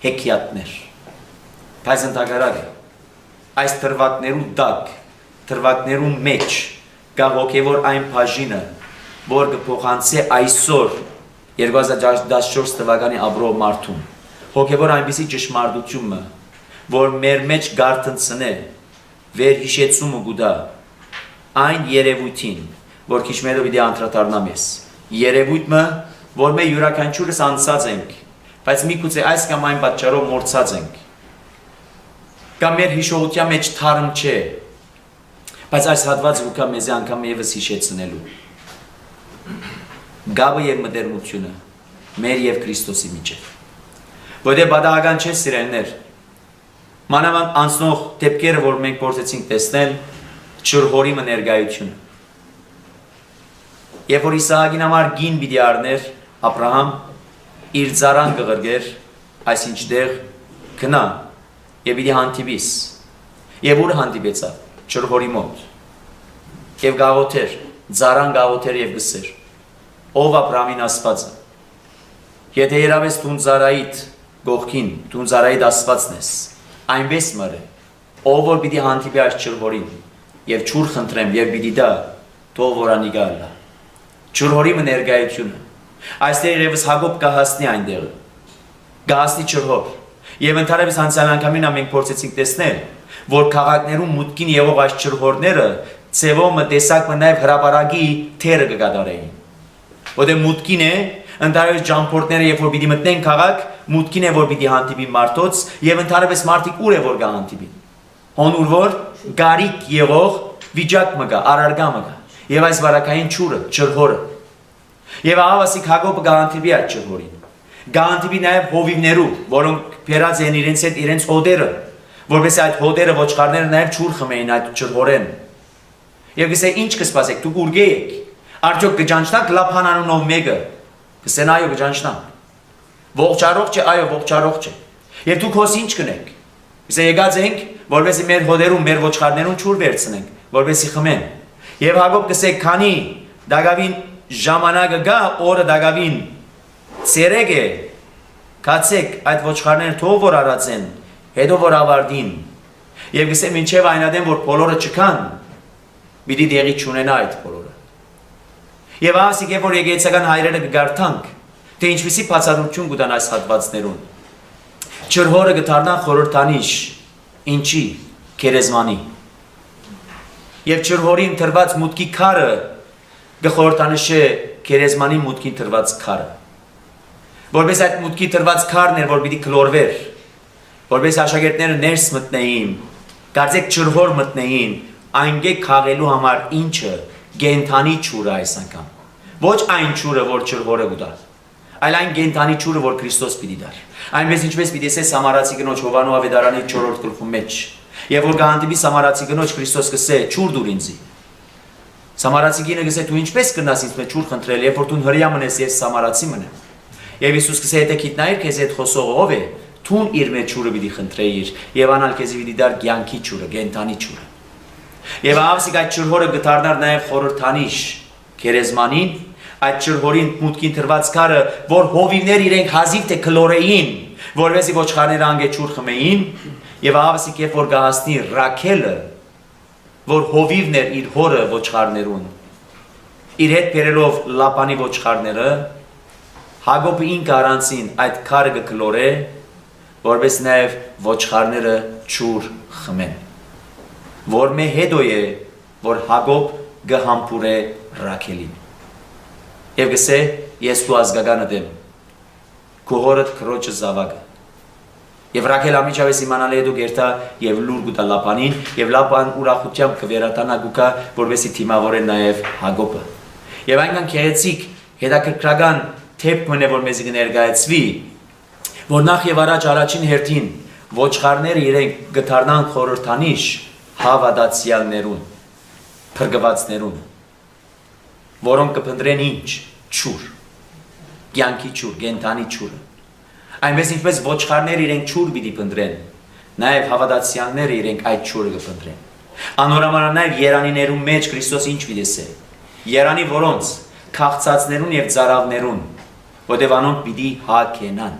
հեքիաթներ։ Բայց ընդհակառակը այս թրվակներու դակ, թրվակներու մեջ կա հոգևոր այն բաժինը, որ կփոխանցի այսօր 2014 թվականի ապրող մարդուն։ Հոգևոր այնպիսի ճշմարտությունը, որ մեր մեջ գարտնցնե վերհիշեցումը գուտա այն երևույթին, որ քիչ մետո պիտի անդրադառնամ ես։ Երևույթը, որ մենք յուրաքանչյուրս անցած ենք, բայց միգուցե այս կամ այն պատճառով մոռացած ենք։ Կամ մեր հիշողության մեջ թարմ չէ, բայց այս հատվածը ուկա մեզ անգամ եւս հիշեցնելու։ Գաբը եւ մտերմությունը մեր եւ Քրիստոսի միջեւ։ Որտեղ բադահական չէ սիրելիներ։ Մանավանդ անցնող դեպքերը, որ մենք փորձեցինք տեսնել, ջրհորի ներկայությունը։ Երբ որ Իսահակին համար գին պիտի առներ Աբրահամ, իր ծառան կղրգեր, այսինչ դեղ գնա եւ պիտի հանդիպիս։ Եվ ուր հանդիպեցավ ջրհորի մոտ։ Եվ գաղութեր, ծառան գաղութեր եւ գսեր։ Ով Աբրահամին Աստվածը։ Եթե երավես դու ծառայիդ գողքին, դու ծառայիդ Աստվածն ես։ Այնպես մրը, ով որ պիտի հանդիպի այս ջրհորին եւ ջուր խնդրեմ եւ պիտի դա թող որանի գալա ջրհորի ներկայությունը այստեղ եւս Հակոբ կհասնի այնտեղը կհասնի ջրհոր եւ ընդհանրապես անցյալ անգամին մենք փորձեցինք տեսնել որ քաղաքներում մուտքին եղող այս ջրհորները ծևոմը տեսակը նաեւ հրապարակի թերը կգադարեին որտեղ մուտքին է ընդհանրապես ճամփորդները երբ որ պիտի մտնեն քաղաք մուտքին է որ պիտի հանդիպի մարդոց եւ ընդհանրապես մարդիկ ուր է որ գա հանդիպի հոնուր որ գարիկ եղող վիճակ մը գա արարգա մը գա եւ այս վարակային ճուրը ջրհորը եւ ահավասիկ Հակոբը գա հանդիպի այդ ջրհորին գա հանդիպի նաեւ հովիվներու որոնք փերած են իրենց հետ իրենց հոդերը որովհետեւ այդ հոդերը ոչխարները նաեւ ճուր խմեին այդ ջրհորեն եւ գսե ինչ կսպասեք դուք ուր գեեք արդյոք կճանչնաք լափանանունով մեկը գսեն այո կճանչնանք ողջարող չէ այո ողջարող չէ եւ դուք հոս ինչ կնեք գսե եկած ենք որովհետեւ մեր հոդերում մեր ոչխարներուն ճուր վերցնենք որովհետեւ խմեն եւ Հակոբ գսե քանի դագավին ժամանակը գա օրը դագավին ցերեկ է կացեք այդ ոչխարները թող որ արածեն հետո որ ավարտին եւ գսե մինչեւ այնադեն որ բոլորը չքան պիտի դեղի չունենա այդ բոլորը եւ ասիկ է որ եկեղեցական հայրերը կգարթանք թե ինչպիսի բացատրություն կտան այս հատվածներուն ջրհորը կդառնա խորհրդանիշ ինչի քերեզմանի եւ ջրհորին տրված մուտքի քարը կխորհրդանիշե քերեզմանի մուտքին տրված քարը որպես այդ մուտքի տրված քարն էր որ պիտի քլորվեր որպես աշակերտները ներս մտնեին կարծեք ջրհոր մտնեին այնգե քաղելու համար ինչը գենթանի ճուրը այս անգամ ոչ այն ճուրը որ ջրհորը գուտա այլ այն գենթանի ճուրը որ Քրիստոս պիտի դար այնպես ինչպես պիտի ասե Սամարացի կնոջ Հովանու ավետարանի 4-րդ գլխում մեջ եւ որ գանտիպի Սամարացի կնոջ Քրիստոս կսե ճուր դուր ինձի Սամարացի կինը կսե դու ինչպես կնաս ինձ մեջ ճուր խնդրել երբ որ դու հրյա մնես ես Սամարացի մնեմ եւ Հիսուս կսե եթե գիտնայր քեզ այդ խոսողը ով է թուն իր մեջ ճուրը պիտի խնդրեիր եւ անալ քեզի պիտի դար ցանկի ճուրը գենթանի ճուրը եւ ավսիկ այդ ջրհորը գտարնար նաեւ խորհրդանիշ քերեզմանին այդ ջրհորին մուտքին տրված քարը որ հովիվներ իրենք հազիվ թե քլորեին որովհետեւ ոչխարները անգե ճուր խմեին եւ ավսիկ երբ որ գահասնի Ռաքելը որ հովիվներ իր հորը ոչխարներուն իր հետ բերելով Լապանի ոչխարները Հակոբը ինքը առանցին այդ քարը կքլորե որպես նաեւ ոչխարները ճուր խմեն որ մե հետո է որ Հակոբ գհամբուրե Ռաքելին եւ գսե ես դու ազգականը դեմ քո հորդ քրոջը զավակը։ Եվ Ռաքել ամիջավես իմանալ է դու գերտա եւ լուր գուտա լապանին եւ լապան ուրախությամբ կվերատանա գուկա որովհետեւ թիմավորեն նաեւ Հակոբը։ Եվ այնքան քեղեցիկ հետաքրքրական թեփք մնե որ մեզ կներկայացվի որ նախ եւ առաջ առաջին հերթին ոչխարները իրենք գթարնան խորհրդանիշ հավատացյալներուն փրկվածներուն որոնք կփնտրեն ինչ ճուր կյանքի ճուր գենթանի ճուրը այնպես ինչպես ոչխարները իրենք ճուր պիտի փնտրեն նաև հավատացյալները իրենք այդ ճուրը կփնտրեն անորոմանալ նաև երանիներու մեջ Քրիստոս ինչ պիտի ասե երանի որոնց քաղցածներուն եւ ծարավներուն որտեղ անոնք պիտի հագենան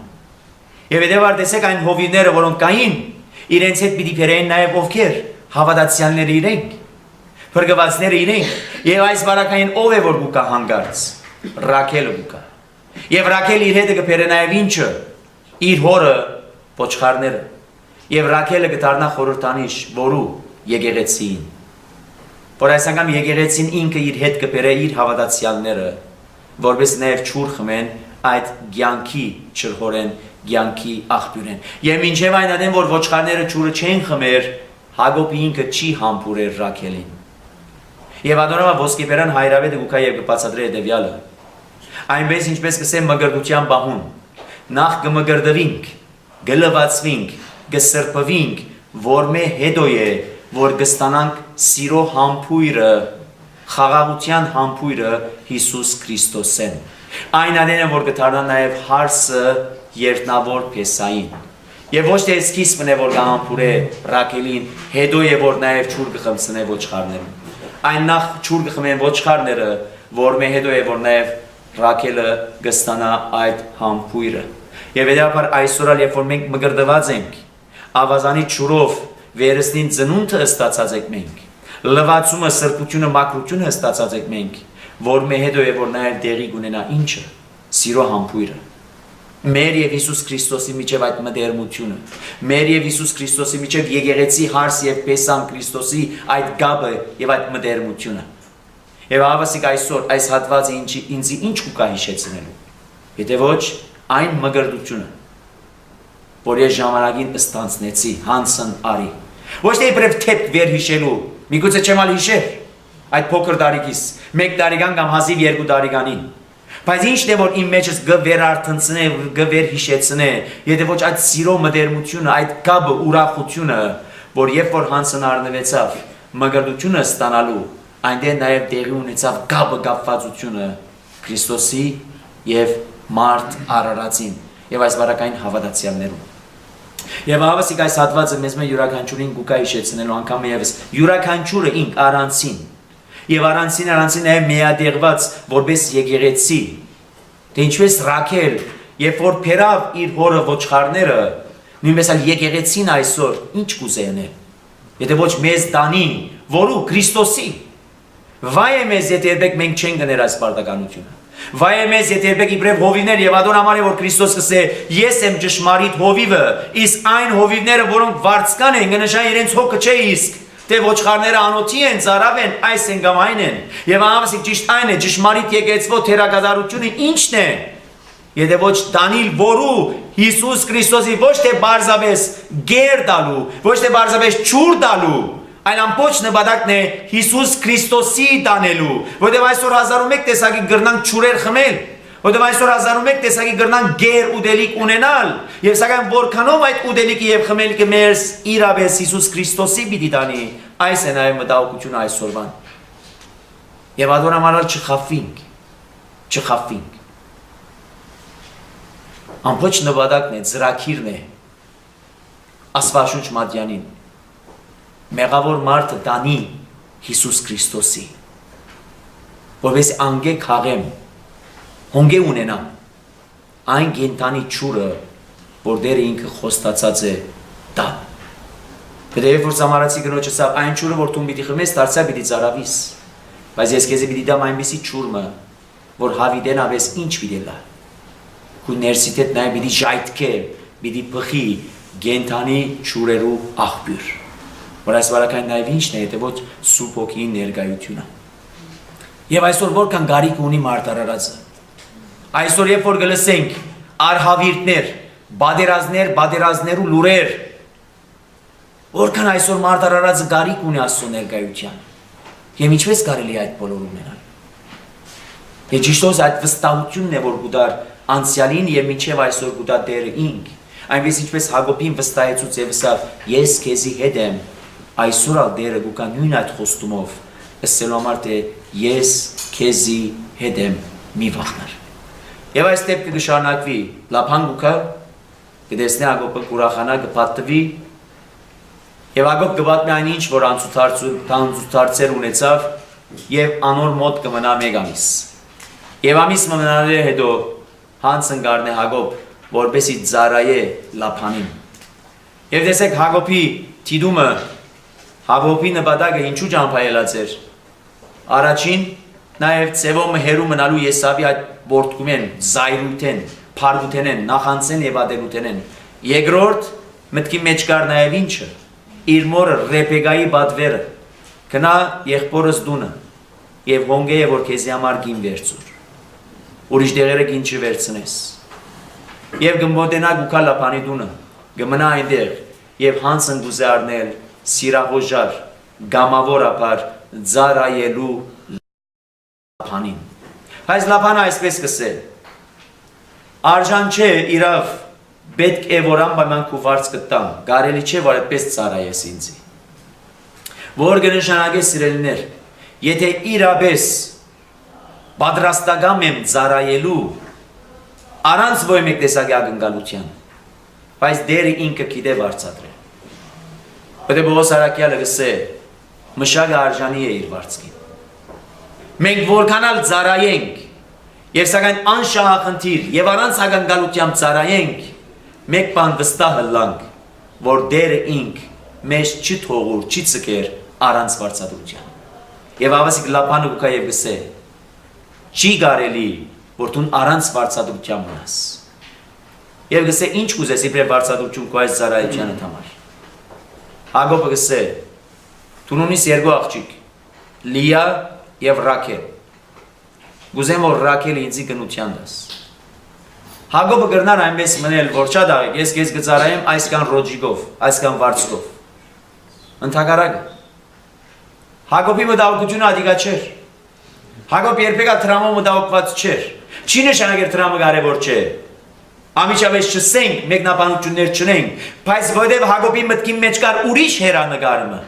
եւ հետեւաբար տեսեք այն հովիվները որոնք կային իրենց հետ պիտի բերեին նաև ովքեր հավատացյալները իրենք փրկվածները իրենք եւ այս բարակային ով է որ գուկա հանգարց Ռաքելը գուկա եւ Ռաքելը իր հետ կբերե նաև ինչը իր հորը ոչխարները եւ Ռաքելը կդառնա խորհրդանիշ որու եկեղեցին որ այս անգամ եկեղեցին ինքը իր հետ կբերե իր հավատացյալները որպես նաև ճուր խմեն այդ ցանկի չրհորեն ցանկի աղբյուրեն եւ մինչեւ այն adem որ ոչխարները ճուրը չեն խմեր Հակոբը ինքը չի համբուրեր Ռաքելին եւ ադորամա ոսկեբերան հայրավետը գուկա եւ կբացատրե հետեւյալը այնպես ինչպես կսեմ մգրդության բահուն նախ կմգրդվինք գլվացվինք կսրբվինք որ մե հետո է որ կստանանք սիրո համբույրը խաղաղության համբույրը Հիսուս Քրիստոսեն այն adem որ կդառնա նաեւ հարսը երտնավոր փեսային եւ ոչ թե սկիզբն է որ կհամբուրե Ռաքելին հետո է որ նաեւ ճուր կխմցնե ոչխարներուն այն նախ ճուր կխմեն ոչխարները որ մե հետո է որ նաեւ Ռաքելը կստանա այդ համբույրը եւ հետեւաբար այսօր երբ որ մենք մգրդված ենք ավազանի ճուրով վերստին ծնունդը ստացած եք մենք լվացումը սրբությունը մաքրությունը ստացած եք մենք որ մե հետո է որ նաեւ դեղի կունենա ինչը սիրո համբույրը մեր եւ Հիսուս Քրիստոսի միջև այդ մտերմությունը մեր եւ Հիսուս Քրիստոսի միջև եկեղեցի հարս եւ պեսան Քրիստոսի այդ գաբը եւ այդ մտերմությունը եւ ավասիկ այսօր այս հատվածը ինձ ինչ կուկա հիշեցնելու եթե ոչ այն մգրդությունը որ ես ժամանակին ստանցնեցի հանցն արի ոչ թե իբրև թեփ վեր հիշելու միգուցե չեմ ալ հիշեր այդ փոքր տարիքից 1 տարեկան կամ հազիվ 2 տարեկանին բայց ինչն է որ իմ մեջս գվերարտնցնե գվերհիշեցնե եթե ոչ այդ սիրո մտերմությունը այդ գաբը ուրախությունը որ երբ որ հանցն առնվեցավ մգրդությունը ստանալու այնտեղ նաև տեղի ունեցավ գաբը գապվածությունը Քրիստոսի եւ մարդ արարածին եւ այս բարակային հավատացյալներուն եւ ավասիկ այս հատվածը մեզ մե յուրաքանչյուրին գուկա հիշեցնելու անգամ եւս յուրաքանչյուրը ինք առանցին եւ առանցին նաև միադեղված որպես եկեղեցի թե ինչպես Ռաքել երբ որ փերավ իր հորը ոչխարները նույնպես այլ եկեղեցին այսօր ինչ կուզենե եթե ոչ մեզ տանի որու Քրիստոսի վայ է մեզ եթե երբեք մենք չենք գներ այս պարտականությունը վայ է մեզ եթե երբեք իբրև հովիվներ եւ ադոն համար է որ Քրիստոս կսե ես եմ ճշմարիտ հովիվը իսկ այն հովիվները որոնք վարձկան են կնշան իրենց հոգը չէ իսկ թե ոչխարները անոթի են, ծարավ են, այս են կամ այն են եւ ամասիկ ճիշտ այն է ճշմարիտ եկեղեցվո թերակատարությունը ինչն է եթե ոչ Դանիել որու Հիսուս Քրիստոսի ոչ թե բարձավես գեր դալու ոչ թե բարձավես ճուր դալու այլ ամբողջ նպատակն է Հիսուս Քրիստոսի տանելու որտեղ այսօր 1001 տեսակի գրնանք ճուրեր խմել որտեղ այսօր 1001 տեսակի գրնանք գեր ուդելիք ունենալ եւ սակայն որքանով այդ ուդելիքը եւ խմելքը մեր իրավես Հիսուս Քրիստոսի պիտի տանի այս է նաեւ մտահոգությունը այսօրվան եւ ադոնամանալ չխափվինք ամբողջ նպատակն է ծրագիրն է Աստվածաշունչ Մատյանին մեղավոր մարդը տանի Հիսուս Քրիստոսի որպես անգե քաղեմ հոնգե ունենամ այն գենտանի ճուրը որ դերը ինքը խոստացած է դա դեպի որ զամարացի գնոջը սա այն ճուրը որ դու պիտի խմես դարձա պիտի ծարավիս բայց ես քեզ պիտի դամ այնպեսի ճուրը որ հավիդեն ավես ինչ պիտի լա քու ներսիթետ նայ պիտի ժայթքե պիտի բխի գենտանի ճուրերու աղբյուր որ այս վարակային նայվ ինչն է եթե ոչ սուրբ հոգիի ներկայությունը եւ այսօր որքան գարիք ունի մարդ արարածը այսօր երբ որ գլսենք արհավիրտներ, բادرազներու լուրեր, որքան այսօր մարդարարածը գարիք ունի Աստծո ներկայության, եւ ինչպես կարելի այդ բոլորը ունենալ։ Եվ ճիշտոս այդ վստահությունն է, որ գուտար անցյալին եւ մինչեւ այսօր գուտա դերը ինք, այնպես ինչպես Հակոբին վստահեցուց եւ ասավ, ես քեզի հետ եմ, այսօր ալ դերը գուկա նույն այդ խոստումով, ասելու համար թե ես քեզի հետ եմ, մի վախնար։ Եվ այս դեպքը կշարունակվի, Լափան գուկա կտեսնի Հակոբը կուրախանա, կպատվի, եւ Հակոբ կպատմի այնինչ, որ անցուցարցեր ունեցավ եւ անոր մոտ կմնա մեկ ամիս։ Եվ ամիս մնալու հետո հանցն գարնե Հակոբ, որպեսի ծառայե Լափանին։ Եվ տեսեք Հակոբի թիդումը, Հակոբի նպատակը ինչու ճամփայելած էր։ Առաջին նաև ծևոմ հերու մնալու Եսավի այդ որդկումեն, զայրութեն, փարդութենեն, նախանցեն եւ ադելութենեն։ Երկրորդ մտքի մեջ կար նաև ինչը, իր մորը Ռեբեկայի բադվերը, գնա եղբորս դունը եւ հոնգե որ քեզի համար գին վերցուր։ Ուրիշ դեղերը գին չվերցնես։ Եվ գմոտենա գուքա Լափանի դունը, գմնա այնտեղ եւ հանցն գուզե առնել սիրահոժար, գամավորապար ծառայելու Լափանին։ Բայց Լափանը այսպես կսել. Արժան չէ իրավ պետք է որ անպայման քու վարձ կտամ, կարելի չէ որ այդպես ծառայես ինձի։ Որ կնշանակե սիրելիներ, եթե իրապես պատրաստական եմ ծառայելու առանց ոչ մեկ տեսակի ակնկալության, բայց դերը ինքը գիտե վարձատրել։ Պետք է Պողոս Արաքյալը գսե, մշակը արժանի է իր վարձքին։ Մենք որքանալ ծառայենք եւ սակայն անշահախնդիր եւ առանց ակնկալությամբ ծառայենք, մեկ բան վստահ լանք, որ դերը ինք մեզ չի թողուր, չի ցկեր առանց վարձատրության։ Եվ ավասիկ Լափանը գուկա եւ գսե, չի կարելի որ դու առանց վարձատրության մնաս։ Եվ գսե ինչ կուզես իբրև վարձատրություն քո այս ծառայությանը համար։ Հակոբը գսե, դու ունիս երկու աղջիկ, Լիա եւ Ռաքել։ Գուզեմ որ Ռաքելը ինձի գնության դաս։ Հակոբը գրնար այնպես մնել, որ շատ աղեք, ես քեզ կծառայեմ այսքան ռոջիկով, այսքան վարձքով։ Ընդհակառակը Հակոբի մտահոգությունը ադիգա չէր։ Հակոբ երբեք տրամով մտահոգված չէր։ Չի նշանակել տրամը կարևոր չէ։ Ամիջավես չսենք, մեկնաբանություններ չնենք, բայց որովհետև Հակոբի մտքի մեջ կար ուրիշ հերանեկարը։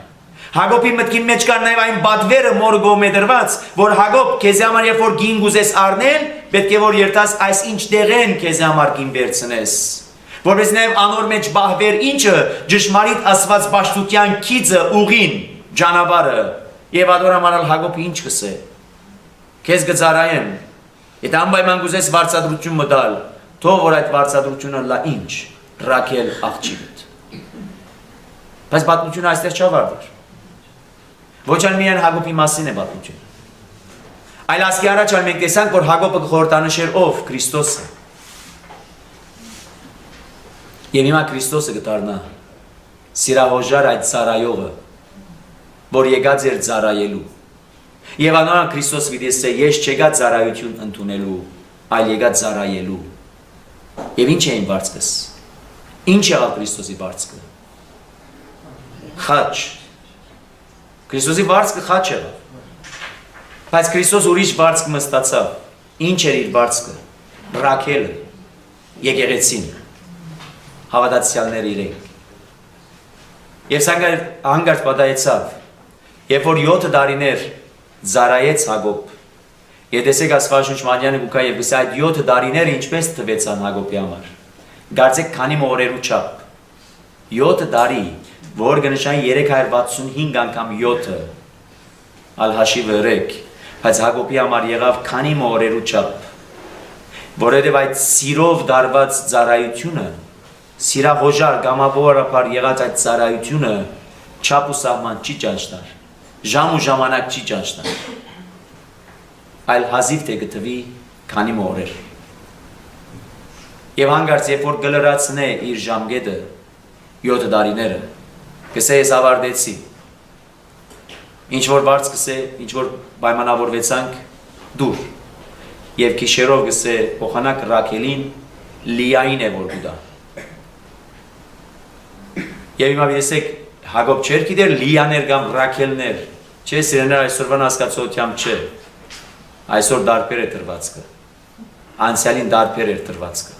Հակոբի մտքի մեջ կար նաև այն բադվերը մորը գոմե դրված, որ Հակոբ քեզ համար երբ որ գին գուզես առնել, պետք է որ երթաս այս ինչ դեղեն քեզ համար գին վերցնես։ Որպես նաև անոր մեջ բահվեր ինչը ճշմարիտ ասված պաշտության քիծը ուղին, ճանապարհը։ Եվ ադորամանալ Հակոբը ինչ կսե։ Քեզ կծառայեմ։ Եթե անպայման գուզես վարձատրություն մտալ, թող որ այդ վարձատրությունը լա ինչ, Ռաքել աղջիկդ։ Բայց պատմությունը այստեղ չավարտվեր։ Ոչ այլ միայն Հակոբի մասին է պատմությունը։ Այլ ասկի առաջ այլ մենք տեսանք, որ Հակոբը խորհրդանշեր ով Քրիստոսը։ Եվ հիմա Քրիստոսը կդառնա սիրահոժար այդ ծառայողը, որ եկած էր ծառայելու։ Եվ անոնք Քրիստոս գիտեսե ես չեկա ծառայություն ընդունելու, այլ եկա ծառայելու։ Եվ ինչ էին վարձքս։ Ինչ եղավ Քրիստոսի վարձքը։ Խաչ։ Քրիստոսի վարձքը խաչ եղավ։ Բայց Քրիստոս ուրիշ վարձք մստացավ։ Ինչ էր իր վարձքը։ Ռաքելը, եկեղեցին, հավատացյալները իրենք։ Եվ հանգարտ պատահեցավ, երբ որ 7 տարիներ ծառայեց Հակոբ։ Եթե տեսեք Աստվածաշունչ Մանյանը գուկա եւ գսա այդ 7 տարիները ինչպես տվեցան Հակոբի համար։ Գարձեք քանի մորերու չափ։ 7 տարի, որ կնշան 365 անգամ 7-ը։ Ալ հաշիվը ռեք, բայց Հակոբի համար եղավ քանի մորերու չափ։ Որովհետեւ այդ սիրով դարված ծառայությունը, սիրահոժար գամավորապար եղած այդ ծառայությունը չափ ու սահման չի ճանչնար։ Ժամ ու ժամանակ չի ճանչնար, այլ հազիվ թե գտվի քանի մորեր։ Եվ հանգարց երբ որ գլրացնե իր ժամկետը 7 տարիները, կսե ես ավարտեցի։ Ինչ որ բարձ կսե, ինչ որ պայմանավորվեցանք դուր։ Եվ քիշերով գսե փոխանակ Ռաքելին Լիային է որ գուտա։ Եվ հիմա տեսեք Հակոբ չէր գիտեր Լիաներ կամ Ռաքելներ, չէ սիրեներ այսօրվան հասկացողությամբ չէ։ Այսօր դարբեր է տրվածքը։ Անցյալին դարբեր էր տրվածքը։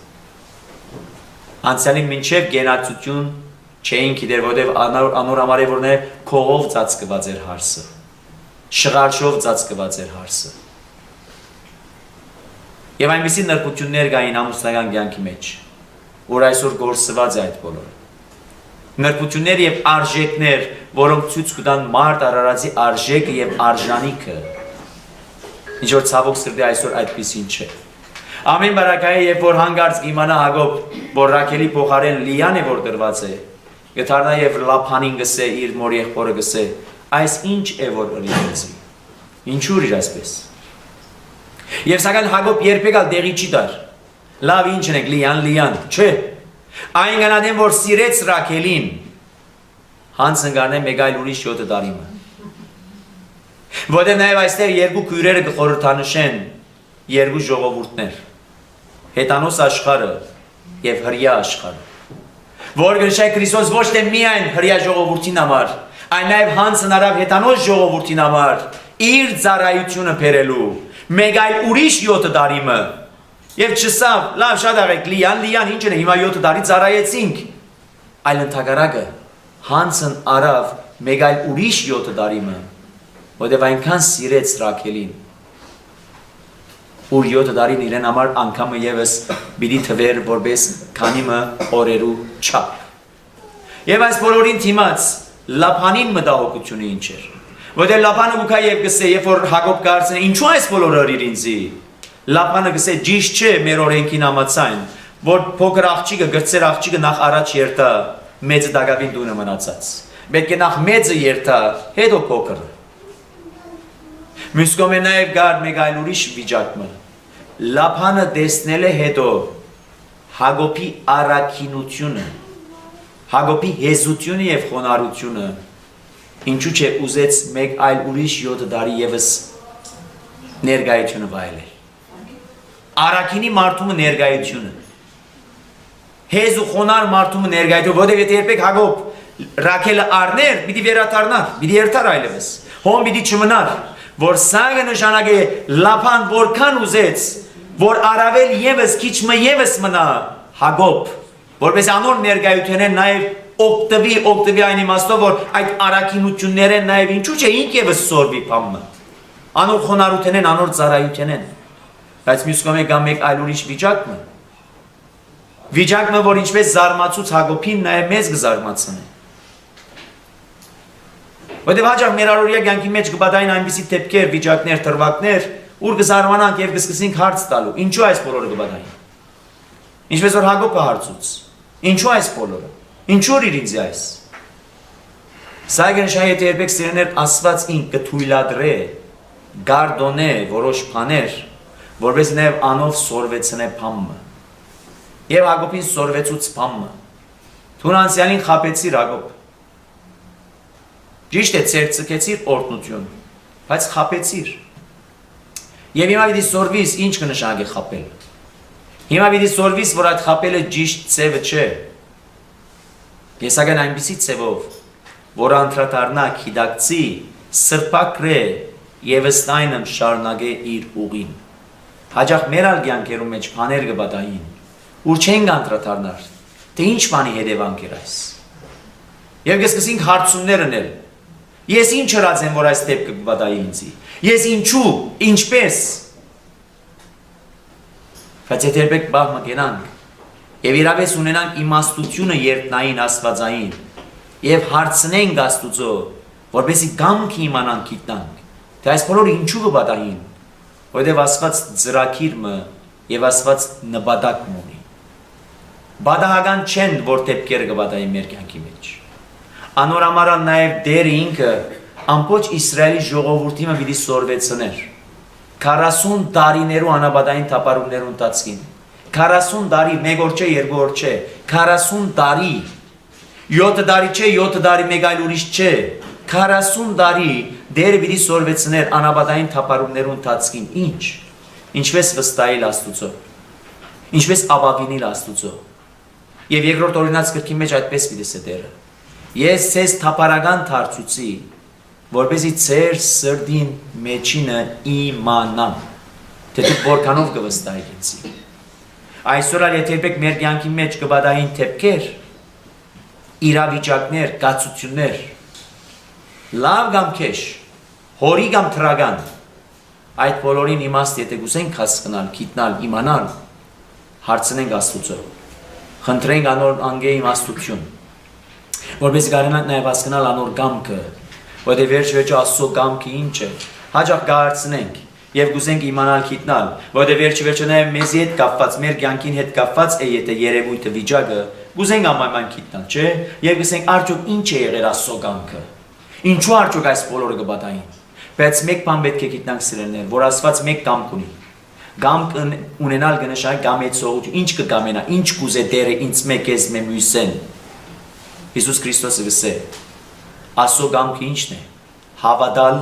Անցյալին մինչև գենացություն չէին գիտեր, որտեղ անոր համար է որ նա քողով ծածկված էր հարսը։ Շղարշով ծածկված էր հարսը։ Եվ այնպիսի նրբություններ կային ամուսնական կյանքի մեջ, որ այսօր գործված է այդ բոլորը։ Նրբություններ եւ արժեքներ, որոնք ցույց կտան մարդ արարածի արժեքը եւ արժանիքը։ Ինչ որ ցավոք սրտի այսօր այդպեսին չէ։ Ամեն բարակայի երբ որ հանգարց կիմանա Հակոբ, որ Ռաքելի փոխարեն Լիան է որ դրված է, գտարնա եւ Լափանին գսե իր մոր եղբորը գսե, այս ինչ է որ ըրիցի։ Ինչու իր այսպես։ Եվ սակայն Հակոբ երբեք ալ դեղի չի դար։ Լավ ինչ ենք Լիան, չէ։ Այն գնադեն որ սիրեց Ռաքելին, հանց ընկարնե մեկ այլ ուրիշ 7 տարիմը։ Որտեղ նաև այստեղ երկու քույրերը կխորհրդանշեն երկու ժողովուրդներ, հետանոս աշխարհը եւ հրյա աշխարհը։ Որ գնշայ Քրիստոս ոչ թե միայն հրյա ժողովրդին համար, այլ նաև հանց հնարավ հետանոս ժողովրդին համար իր ծառայությունը բերելու մեկ այլ ուրիշ 7 տարիմը։ Եվ չսավ, լավ շատ աղեք, Լիան ինչ է, հիմա 7 տարի ծառայեցինք, այլ ընդհակառակը հանցն արավ մեկ այլ ուրիշ 7 տարիմը, որտև այնքան սիրեց Ռաքելին, ուր 7 տարին իրեն համար անգամը ևս բիդի թվեր որպես քանիմը օրերու չափ։ Եվ այս բոլորին թիմաց Լափանին մտահոգությունը ինչ էր, որտև Լափանը գուքա եւ գսե, երբ որ Հակոբ կարծեն, ինչու այս բոլորը ըրիր ինձի։ Լափանը գսե ճիշտ չէ մեր օրենքին համաձայն, որ փոքր աղջիկը գծեր աղջիկը նախ առաջ երթա, մեծը դակավին դունը մնացած։ Պետք է նախ մեծը երթա, հետո փոքրը։ Մյուս կողմը նաև գար մեկ այլ ուրիշ վիճակը։ Լափանը տեսնել է հետո Հակոբի առաքինությունը, Հակոբի հեզությունը եւ խոնարհությունը, ինչու՞ չէ ուզեց մեկ այլ ուրիշ 7 տարի եւս ներկայությունը վայելել։ Արաքինի մարդումը ներկայությունը։ Հեզ ու խոնար մարդումը ներկայությունը, որտեղ եթե երբեք Հակոբ Ռաքելը առներ, պիտի վերադառնար, պիտի երթար այլևս։ Հոմ պիտի չմնար, որ սաղը նշանակե Լափան որքան ուզեց, որ առավել եւս քիչը եւս մնա Հակոբ, որպես անոր ներկայությունը նաև օգտվի այն իմաստով, որ այդ արաքինությունները նաև ինչու՞ չէ ինք եւս սորվի բամը։ Անոր խոնարհությունն, անոր ծառայությունն։ Բայց մյուս կողմը կա մեկ այլ ուրիշ վիճակը, որ ինչպես զարմացուց Հակոբին նաև մեզ կզարմացնի։ Որտեղ հաջող մեր առօրյա կյանքի մեջ կբադային այնպիսի դեպքեր, վիճակներ, թրվակներ, ուր կզարմանանք եւ կսկսենք հարց տալու։ Ինչու այս բոլորը կբադային։ Ինչպես որ Հակոբը հարցուց։ Ինչու այս բոլորը։ Ինչու իր ինձ այս։ Սա գնշահետ երբեք սիրեներ Աստված ինք կթույլատրե, գարդոնե որոշ բաներ, որպես նաև անով սորվեցնե բամը։ Եվ Հակոբին սորվեցուց բամը։ Թուն անցյալին խապեցիր Հակոբ։ Ճիշտ է ցերծկեցիր օրտնություն, բայց խապեցիր։ Եվ հիմա պիտի սորվիս ինչ կնշանակի խապել։ Հիմա պիտի սորվիս, որ այդ խապելը ճիշտ ցևը չէ։ Ես ագան այնպիսի ցևով, որ անդրադառնա քիդակցի, սրբակրե եւ ստայնմ շարունակե իր ուղին։ Հաջող մեր ալգյանքերում մեջ բաներ կբադային, ուր չենք անդրադառնար, թե ինչ բանի հետևանք էր այս։ Եվ կսկսենք հարցումներ անել։ Ես ինչ հրած եմ, որ այս դեպքը կբադայի ինձի։ Ես ինչու, ինչպես։ Բայց եթե երբեք բաղ մգենանք եւ իրավես ունենանք իմաստությունը երտնային աստվածային եւ հարցնենք Աստուծո, որպեսզի գամքի իմանանք գիտնանք, թե այս բոլորը ինչու կբադային, որովհետեւ Աստված ծրագիրը եւ Աստված նպատակ ունի։ Բադահական չեն, որ դեպքերը կբադայի մեր կյանքի մեջ։ Անոր համար նաև Տերը ինքը ամբողջ Իսրայելի ժողովրդին պիտի սորվեցներ 40 տարիներու անաբադային թափառումներու ընթացքին 40 տարի, մեկ օր չէ, երկու օր չէ, 40 տարի, 7 տարի չէ, 7 տարի մեկ այլ ուրիշ չէ, 40 տարի Տերը պիտի սորվեցներ անաբադային թափառումներու ընթացքին, ինչպես վստահել Աստուծո։ Ինչպես ապավինել Աստուծո։ Եվ երկրորդ օրինաց գրքի մեջ այդպես պիտի դերը։ Ես ցես թափարական դարձուցի, որպեսզի ձեր սրդին մեջինը իմանամ, թե դուք որքանով կվստահեք ինձի։ Այսօր ալ եթե երբեք մեր կյանքի մեջ կբադային թեփքեր, իրավիճակներ, կացություններ, լավ կամ քեշ, հորի կամ թրագան, այդ բոլորին իմաստ եթե գուզենք հասկանալ, գիտնալ, իմանալ, հարցնենք Աստուծո, խնդրենք անոր անգե իմաստություն, որպես կարենանք նաև հասկանալ անոր գամքը, որտեղ վերջ Աստծո գամքը ինչ է, հաջող կհարցնենք եւ գուզենք իմանալ գիտնալ, որտեղ վերջ նաև մեզի հետ կապված, մեր կյանքին հետ կապված է եթե երևույթը վիճակը, գուզենք ամայնման գիտնալ, չէ՞, եւ գուզենք արդյոք ինչ է եղել Աստծո գամքը, ինչու արդյոք այս բոլորը կբադային, բայց մեկ բան պետք է գիտնանք սիրելիներ, որ Աստված մեկ գամք ունի, գամք ունենալ կնշանակի գամեցողություն, ինչ կգամենա, ինչ կուզե Տերը ինձ մեկ ես մե մյուսեն, Հիսուս Քրիստոսը գսե, Աստծո գամքը ինչն է, հավատալ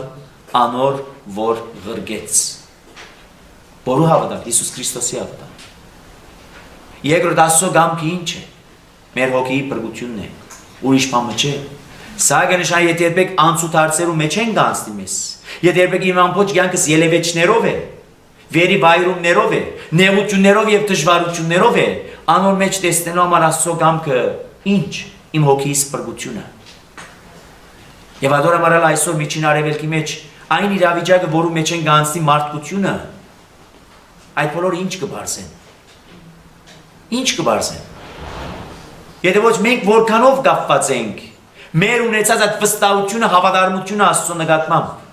անոր որ ղրգեց, որու հավատալ, Հիսուս Քրիստոսի հավատալ, երկրորդ Աստծո գամքը ինչ է, մեր հոգիի բրգությունն է, ուրիշ բան չէ, սա կնշանակի եթե երբեք անցուտ հարցերու մեջ են գանցնի մեզ, եթե երբեք իմ ամբողջ կյանքս ելևեջներով է, վերի վայրումներով է, նեղություններով եւ դժվարություններով է, անոր մեջ տեսնելու համար Աստծո գամքը ինչ, իմ հոգիս բրգությունը։ Եվ ադորը մարալ այսօր միջին արևելքի մեջ այն իրավիճակը, որու մեջ են գանցնի մարդկությունը, այդ բոլորը ինչ կբարձեն։ Ինչ կբարձեն։ Եթե ոչ մենք որքանով կապված ենք, մեր ունեցած այդ վստահությունը, հավատարմությունը Աստծո նկատմամբ։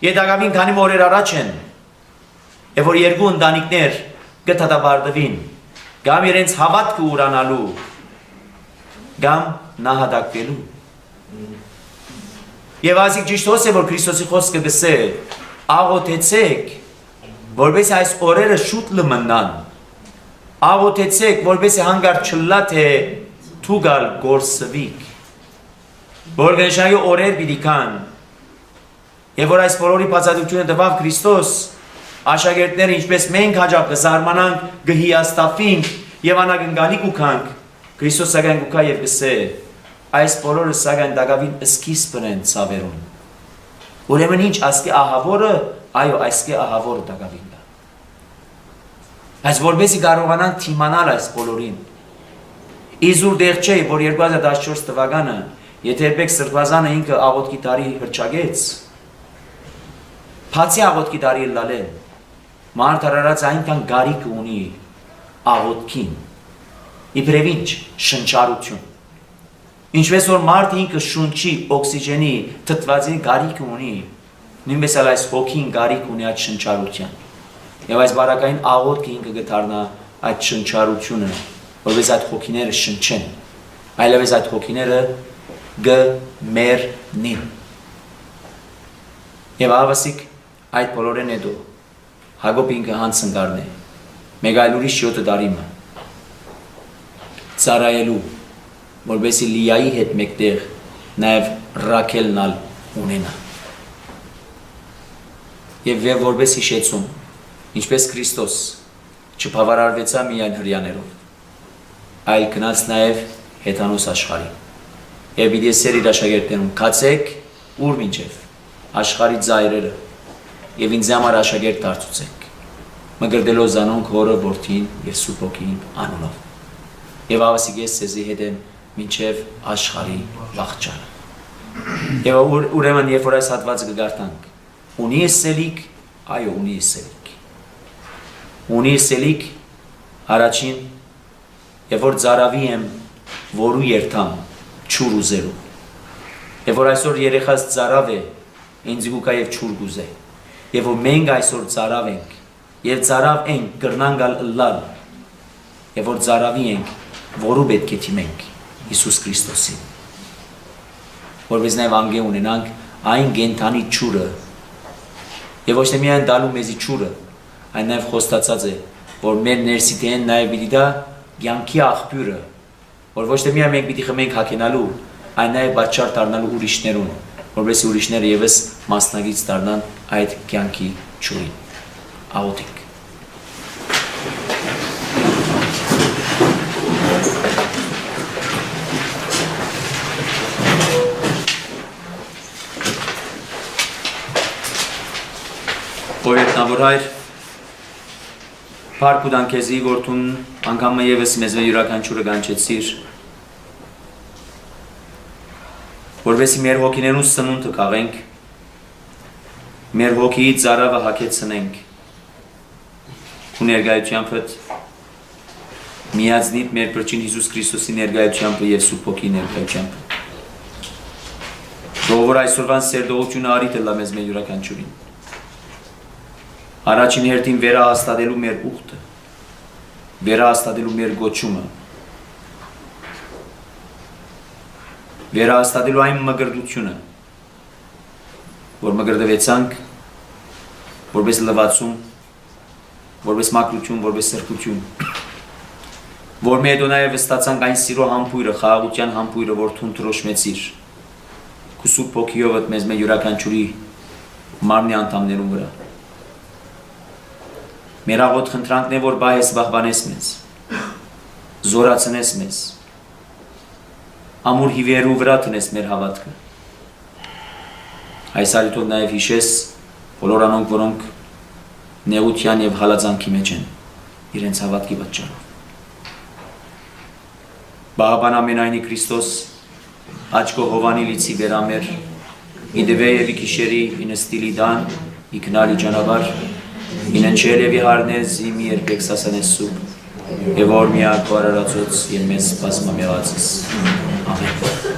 Եդակավին քանի օրեր առաջ են, եւ որ երկու ընտանիքներ կդատաբարդվին, կամ իրենց հավատքը ուրանալու, կամ նահատակվելու։ Եվ ասիկ ճիշտ հոս է, որ Քրիստոսի խոսքը գսե, աղոթեցեք, որպես այս օրերը շուտ լմնան, աղոթեցեք, որպես հանգար չլա, թե թուգալ գործվիկ, որ գնշագի օրեր պիտի կան, եւ որ այս բոլորի բացատրությունը տվավ Քրիստոս, աշակերտները ինչպես մենք հաջող կզարմանանք, կհիաստափենք եւ անագնգալի կուքանք, Քրիստոս սակայն կուքա եւ գսե, այս բոլորը սակայն դակավին սկիզբն են ցավերուն։ Ուրեմն ինչ ասկի ահավորը, այո, այսկի ահավորը դակավին դա։ Այս որբեսի կարողանանք թիմանալ այս բոլորին։ Իզուր դեղ չէ, որ 2014 թվականը, եթե երբեք Սրբազանը ինքը աղոթքի տարի հրճագեց, բացի աղոթքի տարի լալեն, մարդ արարած այնքան գարիք ունի աղոթքին, իբրև ինչ շնչառություն։ Ինչպես որ մարդ ինքը շունչի, օքսիգենի, թթվածի գարիք ունի, նույնպես էլ այս հոգին գարիք ունի այդ շնչառության։ Եվ այս բարակային աղոթքը ինքը կդառնա այդ շնչառությունը, որպես այդ հոգիները շնչեն, այլևս այդ հոգիները գմեռնին։ Եվ ավասիկ այդ բոլորեն հետո Հակոբ ինքը հանցնկարն է, մեկ այլ ուրիշ 7 տարիմը ծառայելու, որպեսի Լիայի հետ մեկտեղ նաև Ռաքելն ալ ունենա։ Եվ որպես հիշեցում, ինչպես Քրիստոս չբավարարվեցա միայն հրյաներով, այլ գնաց նաև հեթանոս աշխարհի։ Եվ պիտի ասեր իր աշակերտներուն, կացեք ուր մինչև աշխարհի ծայրերը եւ ինձ համար աշակերտ դարձուցեք, մգրդելով զանոնք հորը, որդին եւ Սուրբ Հոգին անունով։ Եվ ավասիկ ես ցեզի հետ եմ մինչև աշխարհի վաղճանը։ Եվ ուրեմն երբ որ այս հատվածը կգարտանք, ունի սելիկ, այո, ունի սելիկ։ Ունի սելիկ առաջին, եւ որ ծարավի եմ, որու երթամ չուր ուզելու։ Եվ որ այսօր երեխաս ծարավ է, ինձ գուկա եւ չուր գուզե։ Եվ որ մենք այսօր ծարավ ենք, եւ ծարավ ենք կրնան գալ ըլլալ, եւ որ ծարավի ենք, որու պետք է թիմենք Հիսուս Քրիստոսին, որպես նաև անգե ունենանք այն գենթանի ճուրը, եւ ոչ թե միայն դալու մեզի ճուրը, այն նաև խոստացած է, որ մեր ներսիտեն նաև պիտի դա կյանքի աղբյուրը, որ ոչ թե միայն մենք պիտի խմենք հագենալու, այն նաև պատճառ դառնալու ուրիշներուն, որպես ուրիշները եւս մասնագից դառնան այդ կյանքի ճուրին։ Աղոթենք։ Օրենքնավոր հայր, Փառք ու դանքեզի որդուն անգամ եւս մեզ յուրաքանչյուրը կանչեցիր, որովհետեւ մեր հոգիներուն սնունդը քաղենք, մեր հոգիի ծարավը հագեցնենք, ու ներկայությամբ միածնիտ մեր Փրկին Հիսուս Քրիստոսի ներկայությամբ եւ Սուրբ Հոգի ներկայությամբ։ Որ այսօրվան սերտողությունը արի տելա մեզ մեր յուրաքանչյուրին։ Առաջին հերթին վերահաստատելու մեր ուխտը, վերահաստատելու մեր գոչումը, վերահաստատելու այն մգրդությունը, որ մգրդվեցանք, որպես լվացում, որպես մաքրություն, որպես սրբություն, որ մեր հետո նաև ստացանք այն սիրո համբույրը, խաղաղության համբույրը, որ թուն տրոշմեցիր, քու Սուրբ Հոգիով մեզ մեր յուրաքանչյուրի մարմնի անդամներուն վրա։ Մեր աղոտ խնդրանքն է, որ բայես բաղբանես մեզ, զորացնես մեզ, ամուր հիվերու վրա տնես մեր հավատքը։ Այս արիտով նաև հիշես բոլոր անոնք, որոնք նեղության և հալածանքի մեջ են, իրենց հավատքի պատճառով։ Բաղաբան ամենայնի Քրիստոս, աչկո հովանի լիցի վերամեր, իդվե և իքիշերի ինստիլի դան, իքնալի ճանավար, ինընչել և իհարնեզ իմի երբեք սասանես սուպ, և որ միակ վարարացոց և մեզ բազմամեղացս։ Ամեն։